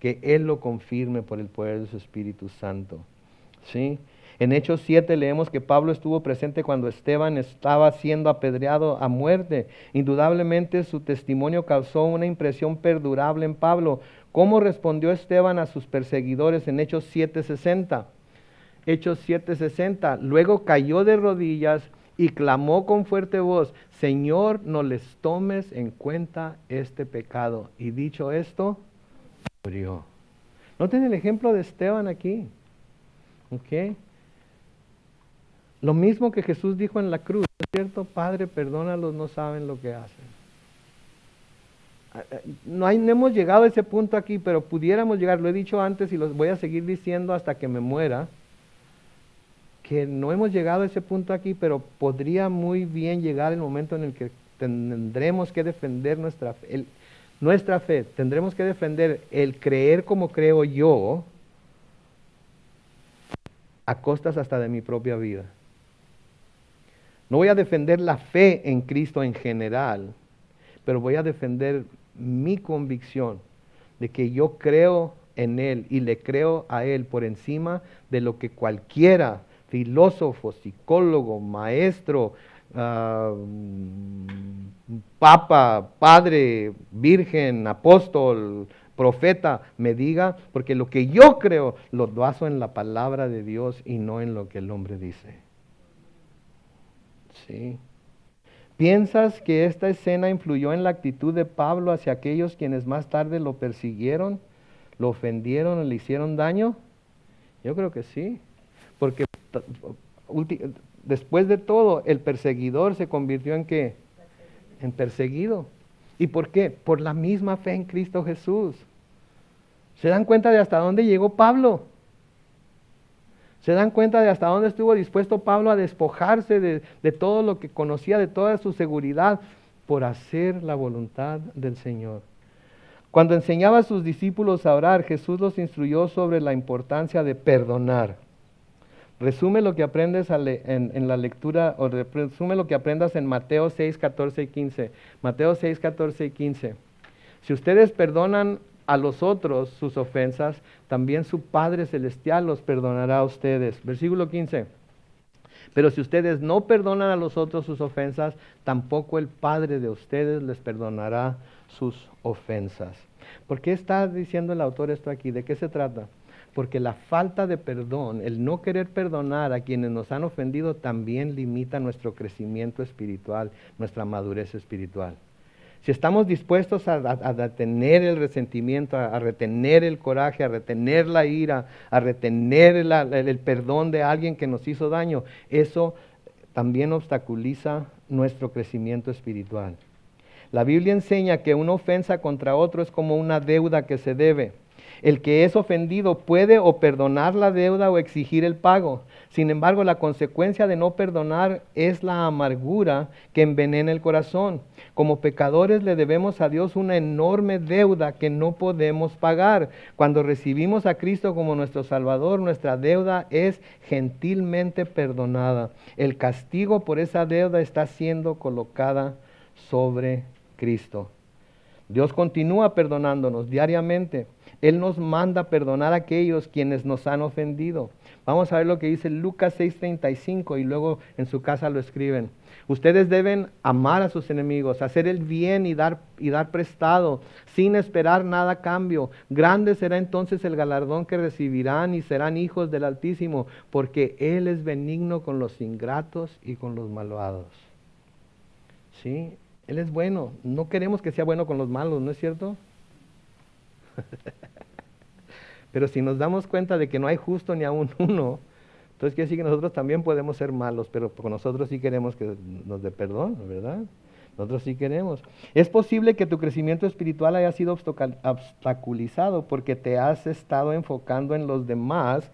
Que Él lo confirme por el poder de su Espíritu Santo. ¿Sí? En Hechos 7 leemos que Pablo estuvo presente cuando Esteban estaba siendo apedreado a muerte. Indudablemente su testimonio causó una impresión perdurable en Pablo. ¿Cómo respondió Esteban a sus perseguidores en Hechos 7:60? Hechos 7:60. Luego cayó de rodillas y clamó con fuerte voz: Señor, no les tomes en cuenta este pecado. Y dicho esto, murió. Noten el ejemplo de Esteban aquí. ¿Ok? Lo mismo que Jesús dijo en la cruz, ¿no es cierto? Padre, perdónalos, no saben lo que hacen. No hemos llegado a ese punto aquí, pero pudiéramos llegar, lo he dicho antes y lo voy a seguir diciendo hasta que me muera, que no hemos llegado a ese punto aquí, pero podría muy bien llegar el momento en el que tendremos que defender nuestra fe, tendremos que defender el creer como creo yo, a costas hasta de mi propia vida. No voy a defender la fe en Cristo en general, pero voy a defender mi convicción de que yo creo en Él y le creo a Él por encima de lo que cualquiera, filósofo, psicólogo, maestro, papa, padre, virgen, apóstol, profeta, me diga, porque lo que yo creo lo baso en la palabra de Dios y no en lo que el hombre dice. Sí. ¿Piensas que esta escena influyó en la actitud de Pablo hacia aquellos quienes más tarde lo persiguieron, lo ofendieron o le hicieron daño? Yo creo que sí, porque después de todo el perseguidor se convirtió en ¿qué? En perseguido. ¿Y por qué? Por la misma fe en Cristo Jesús. ¿Se dan cuenta de hasta dónde llegó Pablo? ¿Se dan cuenta de hasta dónde estuvo dispuesto Pablo a despojarse de todo lo que conocía, de toda su seguridad, por hacer la voluntad del Señor? Cuando enseñaba a sus discípulos a orar, Jesús los instruyó sobre la importancia de perdonar. Resume lo que aprendes en la lectura, o resume lo que aprendas en Mateo 6, 14 y 15. Mateo 6, 14 y 15. Si ustedes perdonan a los otros sus ofensas, también su Padre Celestial los perdonará a ustedes. Versículo 15. Pero si ustedes no perdonan a los otros sus ofensas, tampoco el Padre de ustedes les perdonará sus ofensas. ¿Por qué está diciendo el autor esto aquí? ¿De qué se trata? Porque la falta de perdón, el no querer perdonar a quienes nos han ofendido, también limita nuestro crecimiento espiritual, nuestra madurez espiritual. Si estamos dispuestos a retener el resentimiento, a retener el coraje, a retener la ira, a retener el perdón de alguien que nos hizo daño, eso también obstaculiza nuestro crecimiento espiritual. La Biblia enseña que una ofensa contra otro es como una deuda que se debe. El que es ofendido puede o perdonar la deuda o exigir el pago. Sin embargo, la consecuencia de no perdonar es la amargura que envenena el corazón. Como pecadores le debemos a Dios una enorme deuda que no podemos pagar. Cuando recibimos a Cristo como nuestro Salvador, nuestra deuda es gentilmente perdonada. El castigo por esa deuda está siendo colocada sobre Cristo. Dios continúa perdonándonos diariamente. Él nos manda perdonar a aquellos quienes nos han ofendido. Vamos a ver lo que dice Lucas 6:35 y luego en su casa lo escriben. Ustedes deben amar a sus enemigos, hacer el bien y dar prestado, sin esperar nada a cambio. Grande será entonces el galardón que recibirán y serán hijos del Altísimo, porque Él es benigno con los ingratos y con los malvados. ¿Sí? Él es bueno. No queremos que sea bueno con los malos, ¿no es cierto? Pero si nos damos cuenta de que no hay justo ni aún uno, entonces quiere decir que nosotros también podemos ser malos, pero con nosotros sí queremos que nos dé perdón, ¿verdad? Nosotros sí queremos. Es posible que tu crecimiento espiritual haya sido obstaculizado porque te has estado enfocando en los demás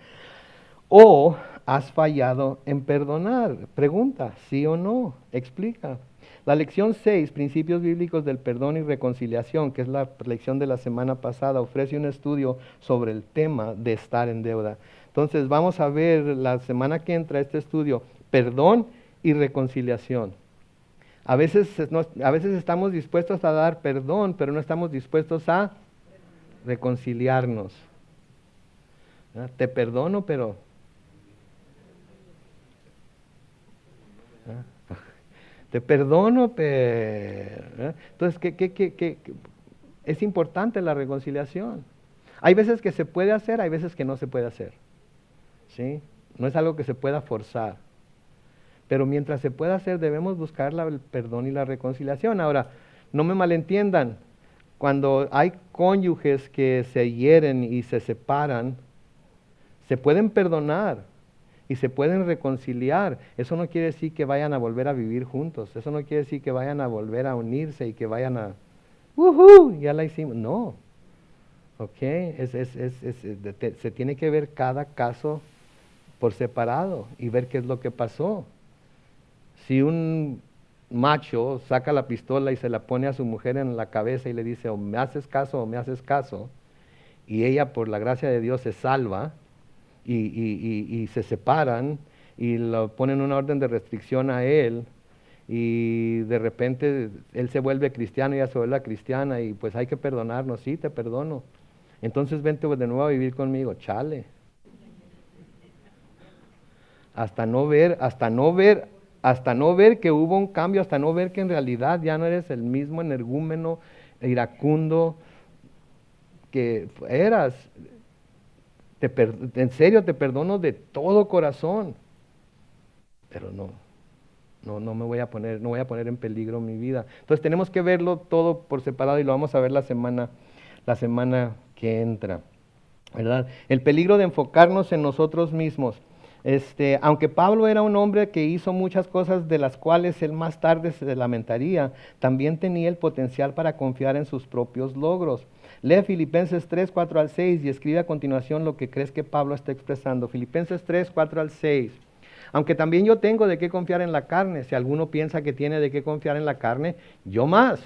o has fallado en perdonar. Pregunta, ¿sí o no? Explica. La lección 6, Principios Bíblicos del Perdón y Reconciliación, que es la lección de la semana pasada, ofrece un estudio sobre el tema de estar en deuda. Entonces vamos a ver la semana que entra este estudio, perdón y reconciliación. A veces estamos dispuestos a dar perdón, pero no estamos dispuestos a reconciliarnos. Te perdono, pero ¿Ah? Te perdono, pero... Entonces, es importante la reconciliación. Hay veces que se puede hacer, hay veces que no se puede hacer. ¿Sí? No es algo que se pueda forzar. Pero mientras se pueda hacer, debemos buscar el perdón y la reconciliación. Ahora, no me malentiendan. Cuando hay cónyuges que se hieren y se separan, se pueden perdonar y se pueden reconciliar. Eso no quiere decir que vayan a volver a vivir juntos. Eso no quiere decir que vayan a volver a unirse y que vayan a... ¡Woohoo! Ya la hicimos. No. ¿Ok? Se tiene que ver cada caso por separado y ver qué es lo que pasó. Si un macho saca la pistola y se la pone a su mujer en la cabeza y le dice, o me haces caso o me haces caso, y ella por la gracia de Dios se salva y se separan y lo ponen una orden de restricción a él, y de repente él se vuelve cristiano y ella se vuelve cristiana y pues hay que perdonarnos, sí, te perdono. Entonces vente de nuevo a vivir conmigo, chale. Hasta no ver que hubo un cambio, hasta no ver que en realidad ya no eres el mismo energúmeno, iracundo que eras. En serio, te perdono de todo corazón, pero no voy a poner en peligro mi vida. Entonces tenemos que verlo todo por separado y lo vamos a ver la semana que entra, ¿verdad? El peligro de enfocarnos en nosotros mismos. Aunque Pablo era un hombre que hizo muchas cosas de las cuales él más tarde se lamentaría, también tenía el potencial para confiar en sus propios logros. Lee Filipenses 3, 4 al 6 y escribe a continuación lo que crees que Pablo está expresando. Filipenses 3, 4 al 6. Aunque también yo tengo de qué confiar en la carne. Si alguno piensa que tiene de qué confiar en la carne, yo más.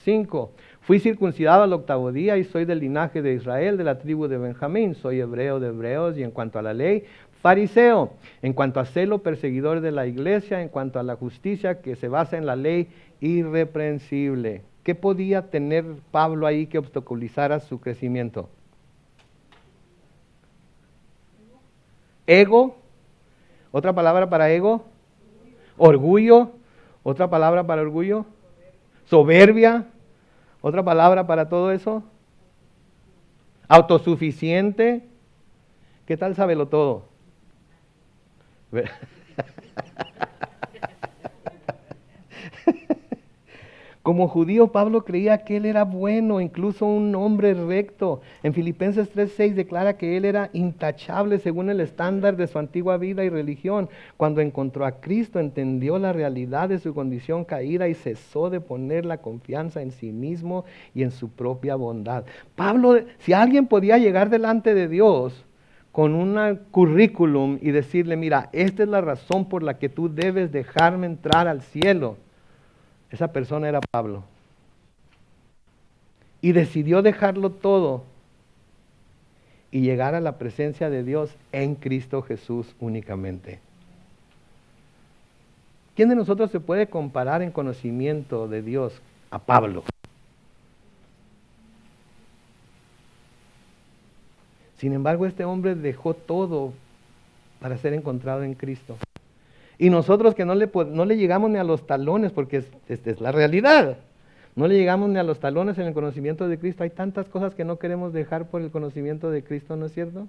5. Fui circuncidado al 8º día y soy del linaje de Israel, de la tribu de Benjamín. Soy hebreo de hebreos y en cuanto a la ley, fariseo. En cuanto a celo, perseguidor de la iglesia. En cuanto a la justicia que se basa en la ley, irreprensible. ¿Qué podía tener Pablo ahí que obstaculizara su crecimiento? Ego. ¿Otra palabra para ego? Orgullo. ¿Otra palabra para orgullo? Soberbia. ¿Otra palabra para todo eso? Autosuficiente. ¿Qué tal sábelo todo? Como judío, Pablo creía que él era bueno, incluso un hombre recto. En Filipenses 3:6 declara que él era intachable según el estándar de su antigua vida y religión. Cuando encontró a Cristo, entendió la realidad de su condición caída y cesó de poner la confianza en sí mismo y en su propia bondad. Pablo, si alguien podía llegar delante de Dios con un currículum y decirle, mira, esta es la razón por la que tú debes dejarme entrar al cielo, esa persona era Pablo. Y decidió dejarlo todo y llegar a la presencia de Dios en Cristo Jesús únicamente. ¿Quién de nosotros se puede comparar en conocimiento de Dios a Pablo? Sin embargo, este hombre dejó todo para ser encontrado en Cristo. Y nosotros que no le llegamos ni a los talones, porque esta es la realidad. No le llegamos ni a los talones en el conocimiento de Cristo. Hay tantas cosas que no queremos dejar por el conocimiento de Cristo, ¿no es cierto?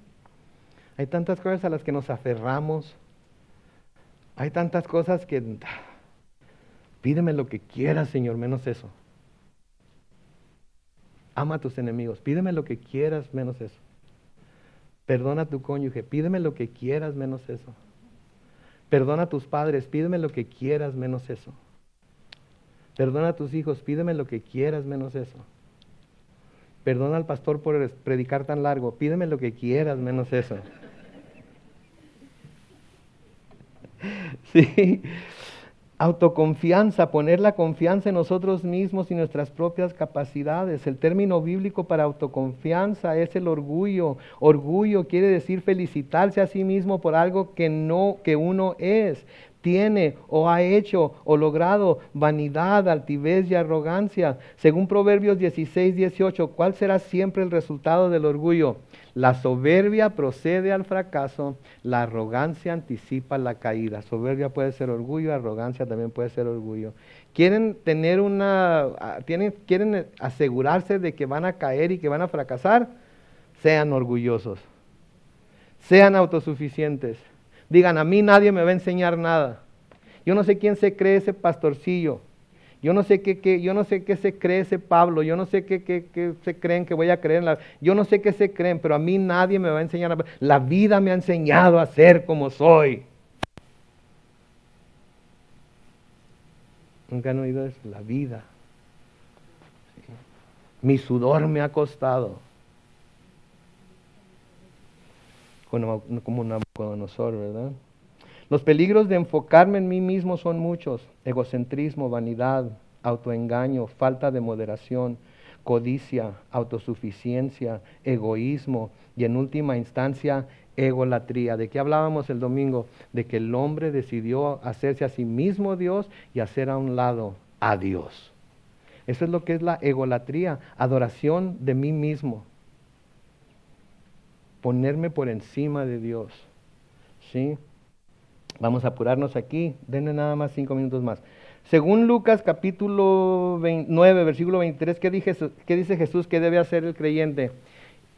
Hay tantas cosas a las que nos aferramos. Hay tantas cosas que... Pídeme lo que quieras, Señor, menos eso. Ama a tus enemigos. Pídeme lo que quieras, menos eso. Perdona a tu cónyuge. Pídeme lo que quieras, menos eso. Perdona a tus padres, pídeme lo que quieras menos eso. Perdona a tus hijos, pídeme lo que quieras menos eso. Perdona al pastor por predicar tan largo, pídeme lo que quieras menos eso. Sí. Autoconfianza, poner la confianza en nosotros mismos y nuestras propias capacidades. El término bíblico para autoconfianza es el orgullo. Orgullo quiere decir felicitarse a sí mismo por algo que uno es. tiene o ha hecho o logrado vanidad, altivez y arrogancia. Según Proverbios 16:18, ¿cuál será siempre el resultado del orgullo? La soberbia procede al fracaso, la arrogancia anticipa la caída. Soberbia puede ser orgullo, arrogancia también puede ser orgullo. Quieren quieren asegurarse de que van a caer y que van a fracasar, sean orgullosos, sean autosuficientes. Digan, a mí nadie me va a enseñar nada. Yo no sé quién se cree ese pastorcillo. Yo no sé qué se cree ese Pablo. Yo no sé qué se creen que voy a creer. Yo no sé qué se creen, pero a mí nadie me va a enseñar nada. La vida me ha enseñado a ser como soy. ¿Nunca han oído eso? La vida. Mi sudor me ha costado. Como Nabucodonosor, ¿verdad? Los peligros de enfocarme en mí mismo son muchos: egocentrismo, vanidad, autoengaño, falta de moderación, codicia, autosuficiencia, egoísmo y en última instancia egolatría. ¿De qué hablábamos el domingo? De que el hombre decidió hacerse a sí mismo Dios y hacer a un lado a Dios. Eso es lo que es la egolatría, adoración de mí mismo. Ponerme por encima de Dios. ¿Sí? Vamos a apurarnos aquí, denle nada más 5 minutos más. Según Lucas capítulo 9, versículo 23, ¿qué dice Jesús que debe hacer el creyente?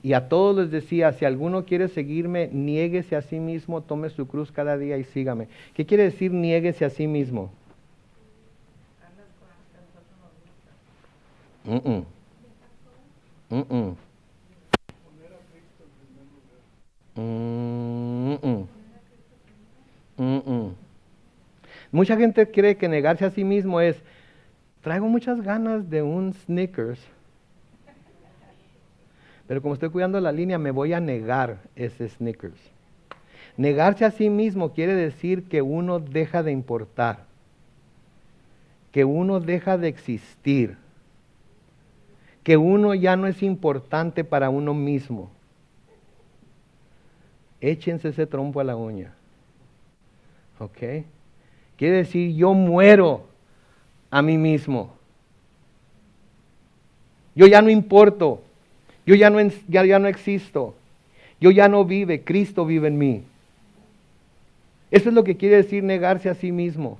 Y a todos les decía, si alguno quiere seguirme, niéguese a sí mismo, tome su cruz cada día y sígame. ¿Qué quiere decir niéguese a sí mismo? Mm-mm. Mm-mm. Mm-mm. Mm-mm. Mucha gente cree que negarse a sí mismo es, traigo muchas ganas de un Snickers, pero como estoy cuidando la línea, me voy a negar ese Snickers. Negarse a sí mismo quiere decir que uno deja de importar, que uno deja de existir, que uno ya no es importante para uno mismo. Échense ese trompo a la uña. ¿Ok? Quiere decir, yo muero a mí mismo. Yo ya no importo. Yo ya no existo. Yo ya no vive. Cristo vive en mí. Eso es lo que quiere decir negarse a sí mismo.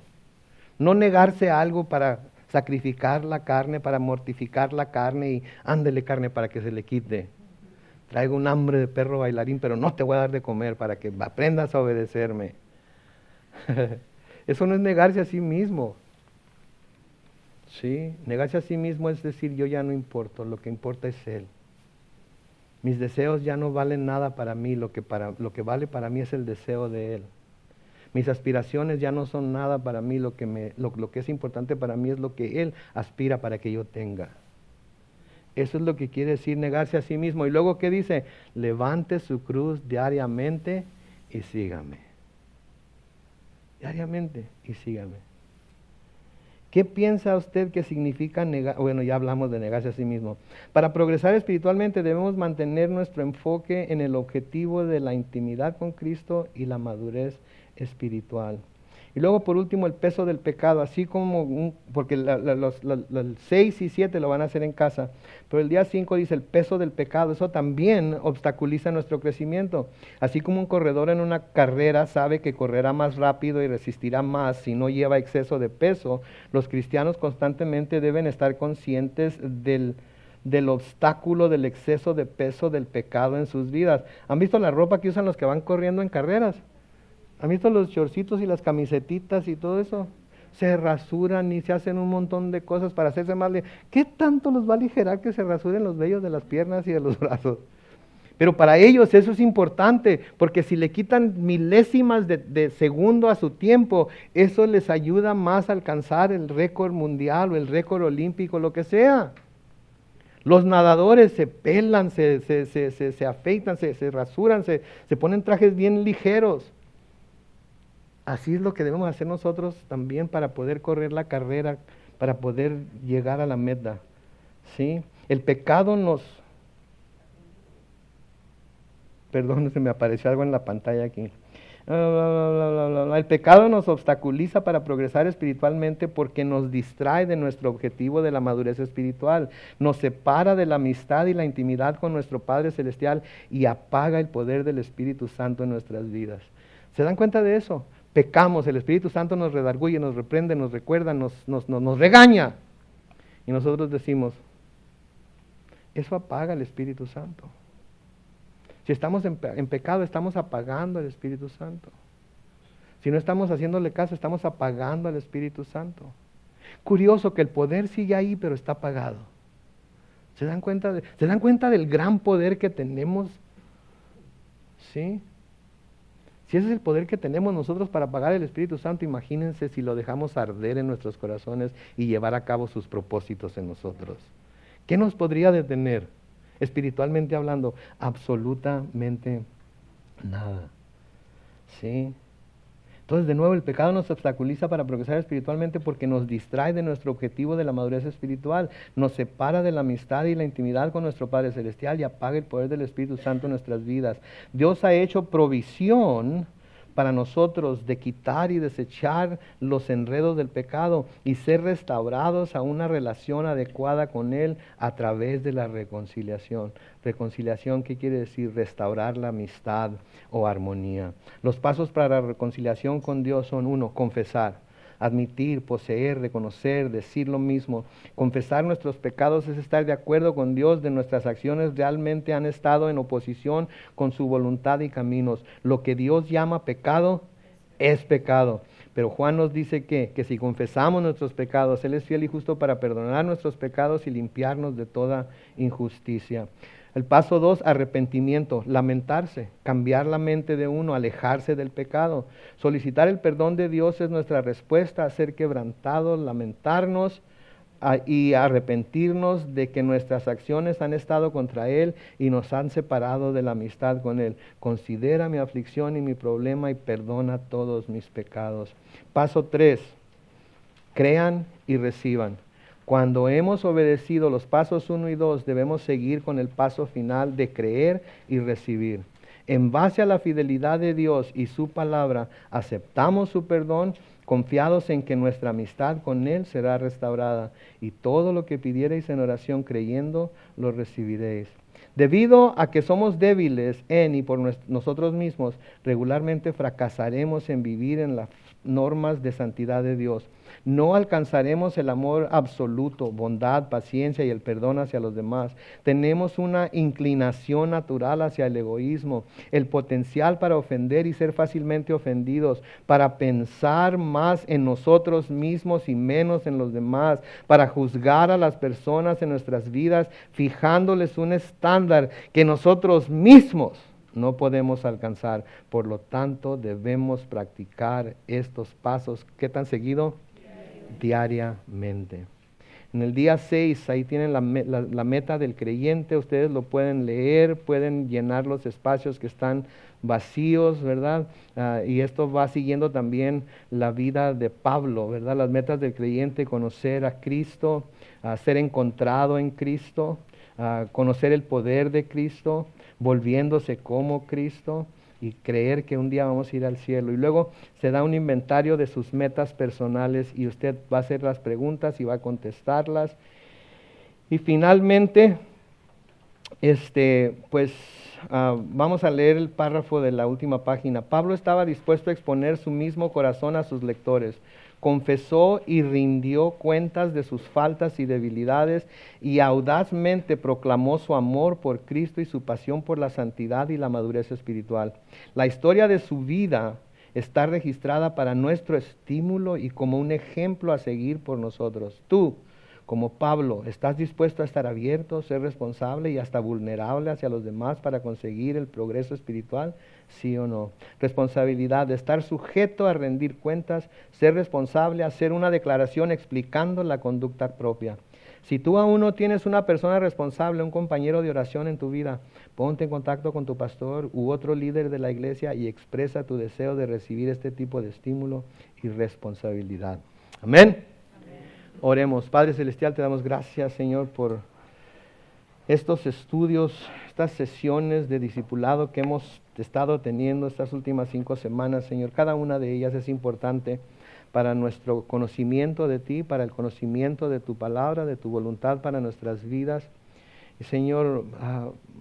No negarse a algo para sacrificar la carne, para mortificar la carne y ándele carne para que se le quite. Traigo un hambre de perro bailarín, pero no te voy a dar de comer para que aprendas a obedecerme. Eso no es negarse a sí mismo. ¿Sí? Negarse a sí mismo es decir, yo ya no importo, lo que importa es Él. Mis deseos ya no valen nada para mí, lo que vale para mí es el deseo de Él. Mis aspiraciones ya no son nada para mí, lo que es importante para mí es lo que Él aspira para que yo tenga. Eso es lo que quiere decir negarse a sí mismo. Y luego, ¿qué dice? Levante su cruz diariamente y sígame. Diariamente y sígame. ¿Qué piensa usted que significa negar? Bueno, ya hablamos de negarse a sí mismo. Para progresar espiritualmente debemos mantener nuestro enfoque en el objetivo de la intimidad con Cristo y la madurez espiritual. Y luego, por último, el peso del pecado, así como, porque el 6 y 7 lo van a hacer en casa, pero el día 5 dice el peso del pecado. Eso también obstaculiza nuestro crecimiento. Así como un corredor en una carrera sabe que correrá más rápido y resistirá más si no lleva exceso de peso, los cristianos constantemente deben estar conscientes del obstáculo del exceso de peso del pecado en sus vidas. ¿Han visto la ropa que usan los que van corriendo en carreras? ¿Han visto los shortcitos y las camisetitas y todo eso? Se rasuran y se hacen un montón de cosas para hacerse más. ¿Qué tanto los va a aligerar que se rasuren los vellos de las piernas y de los brazos? Pero para ellos eso es importante, porque si le quitan milésimas de segundo a su tiempo, eso les ayuda más a alcanzar el récord mundial o el récord olímpico, lo que sea. Los nadadores se pelan, se afeitan, se rasuran, se ponen trajes bien ligeros. Así es lo que debemos hacer nosotros también para poder correr la carrera, para poder llegar a la meta. ¿Sí? El pecado Perdón, se me apareció algo en la pantalla aquí. El pecado nos obstaculiza para progresar espiritualmente porque nos distrae de nuestro objetivo de la madurez espiritual, nos separa de la amistad y la intimidad con nuestro Padre Celestial y apaga el poder del Espíritu Santo en nuestras vidas. ¿Se dan cuenta de eso? Pecamos, el Espíritu Santo nos redarguye, nos reprende, nos recuerda, nos regaña. Y nosotros decimos, eso apaga el Espíritu Santo. Si estamos en pecado, estamos apagando al Espíritu Santo. Si no estamos haciéndole caso, estamos apagando al Espíritu Santo. Curioso que el poder sigue ahí, pero está apagado. ¿Se dan cuenta del gran poder que tenemos? ¿Sí? Si ese es el poder que tenemos nosotros para apagar el Espíritu Santo, imagínense si lo dejamos arder en nuestros corazones y llevar a cabo sus propósitos en nosotros. ¿Qué nos podría detener? Espiritualmente hablando, absolutamente nada. ¿Sí? Entonces, de nuevo, el pecado nos obstaculiza para progresar espiritualmente porque nos distrae de nuestro objetivo de la madurez espiritual, nos separa de la amistad y la intimidad con nuestro Padre Celestial y apaga el poder del Espíritu Santo en nuestras vidas. Dios ha hecho provisión para nosotros de quitar y desechar los enredos del pecado y ser restaurados a una relación adecuada con Él a través de la reconciliación. Reconciliación, ¿qué quiere decir? Restaurar la amistad o armonía. Los pasos para la reconciliación con Dios son: 1, confesar. Admitir, poseer, reconocer, decir lo mismo. Confesar nuestros pecados es estar de acuerdo con Dios de nuestras acciones realmente han estado en oposición con su voluntad y caminos. Lo que Dios llama pecado es pecado. Pero Juan nos dice que si confesamos nuestros pecados, Él es fiel y justo para perdonar nuestros pecados y limpiarnos de toda injusticia. El paso 2, arrepentimiento, lamentarse, cambiar la mente de uno, alejarse del pecado. Solicitar el perdón de Dios es nuestra respuesta a ser quebrantados, lamentarnos y arrepentirnos de que nuestras acciones han estado contra Él y nos han separado de la amistad con Él. Considera mi aflicción y mi problema y perdona todos mis pecados. Paso 3, crean y reciban. Cuando hemos obedecido los pasos 1 y 2, debemos seguir con el paso final de creer y recibir. En base a la fidelidad de Dios y su palabra, aceptamos su perdón, confiados en que nuestra amistad con Él será restaurada. Y todo lo que pidiereis en oración creyendo, lo recibiréis. Debido a que somos débiles en y por nosotros mismos, regularmente fracasaremos en vivir en las normas de santidad de Dios. No alcanzaremos el amor absoluto, bondad, paciencia y el perdón hacia los demás. Tenemos una inclinación natural hacia el egoísmo, el potencial para ofender y ser fácilmente ofendidos, para pensar más en nosotros mismos y menos en los demás, para juzgar a las personas en nuestras vidas, fijándoles un estándar que nosotros mismos no podemos alcanzar. Por lo tanto, debemos practicar estos pasos. ¿Qué tan seguido? Diariamente. En el día 6, ahí tienen la meta del creyente. Ustedes lo pueden leer, pueden llenar los espacios que están vacíos, ¿verdad? Y esto va siguiendo también la vida de Pablo, ¿verdad? Las metas del creyente: conocer a Cristo, ser encontrado en Cristo, conocer el poder de Cristo, volviéndose como Cristo y creer que un día vamos a ir al cielo. Y luego se da un inventario de sus metas personales y usted va a hacer las preguntas y va a contestarlas. Y finalmente, vamos a leer el párrafo de la última página. Pablo estaba dispuesto a exponer su mismo corazón a sus lectores. Confesó y rindió cuentas de sus faltas y debilidades y audazmente proclamó su amor por Cristo y su pasión por la santidad y la madurez espiritual. La historia de su vida está registrada para nuestro estímulo y como un ejemplo a seguir por nosotros. Tú, como Pablo, ¿estás dispuesto a estar abierto, ser responsable y hasta vulnerable hacia los demás para conseguir el progreso espiritual? ¿Sí o no? Responsabilidad de estar sujeto a rendir cuentas, ser responsable, hacer una declaración explicando la conducta propia. Si tú aún no tienes una persona responsable, un compañero de oración en tu vida, ponte en contacto con tu pastor u otro líder de la iglesia y expresa tu deseo de recibir este tipo de estímulo y responsabilidad. Amén. Oremos. Padre Celestial, te damos gracias, Señor, por estos estudios, estas sesiones de discipulado que hemos estado teniendo estas últimas 5 semanas, Señor. Cada una de ellas es importante para nuestro conocimiento de ti, para el conocimiento de tu palabra, de tu voluntad para nuestras vidas. Y Señor,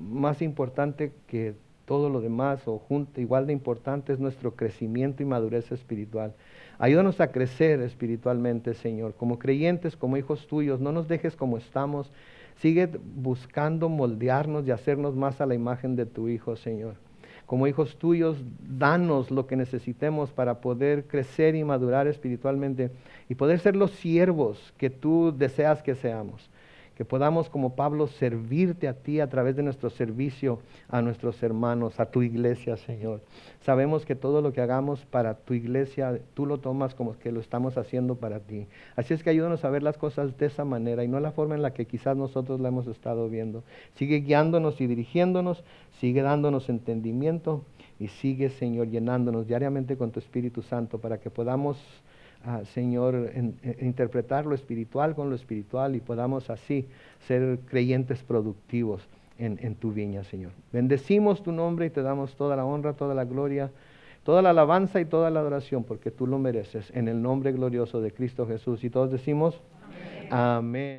más importante que todo lo demás, o igual de importante, es nuestro crecimiento y madurez espiritual. Ayúdanos a crecer espiritualmente, Señor, como creyentes, como hijos tuyos. No nos dejes como estamos. Sigue buscando moldearnos y hacernos más a la imagen de tu Hijo, Señor. Como hijos tuyos, danos lo que necesitemos para poder crecer y madurar espiritualmente y poder ser los siervos que tú deseas que seamos. Que podamos, como Pablo, servirte a ti a través de nuestro servicio a nuestros hermanos, a tu iglesia, Señor. Sabemos que todo lo que hagamos para tu iglesia, tú lo tomas como que lo estamos haciendo para ti. Así es que ayúdanos a ver las cosas de esa manera y no la forma en la que quizás nosotros la hemos estado viendo. Sigue guiándonos y dirigiéndonos, sigue dándonos entendimiento y sigue, Señor, llenándonos diariamente con tu Espíritu Santo para que podamos, Señor, interpretar lo espiritual con lo espiritual y podamos así ser creyentes productivos en tu viña, Señor. Bendecimos tu nombre y te damos toda la honra, toda la gloria, toda la alabanza y toda la adoración, porque tú lo mereces, en el nombre glorioso de Cristo Jesús. Y todos decimos, amén. Amén.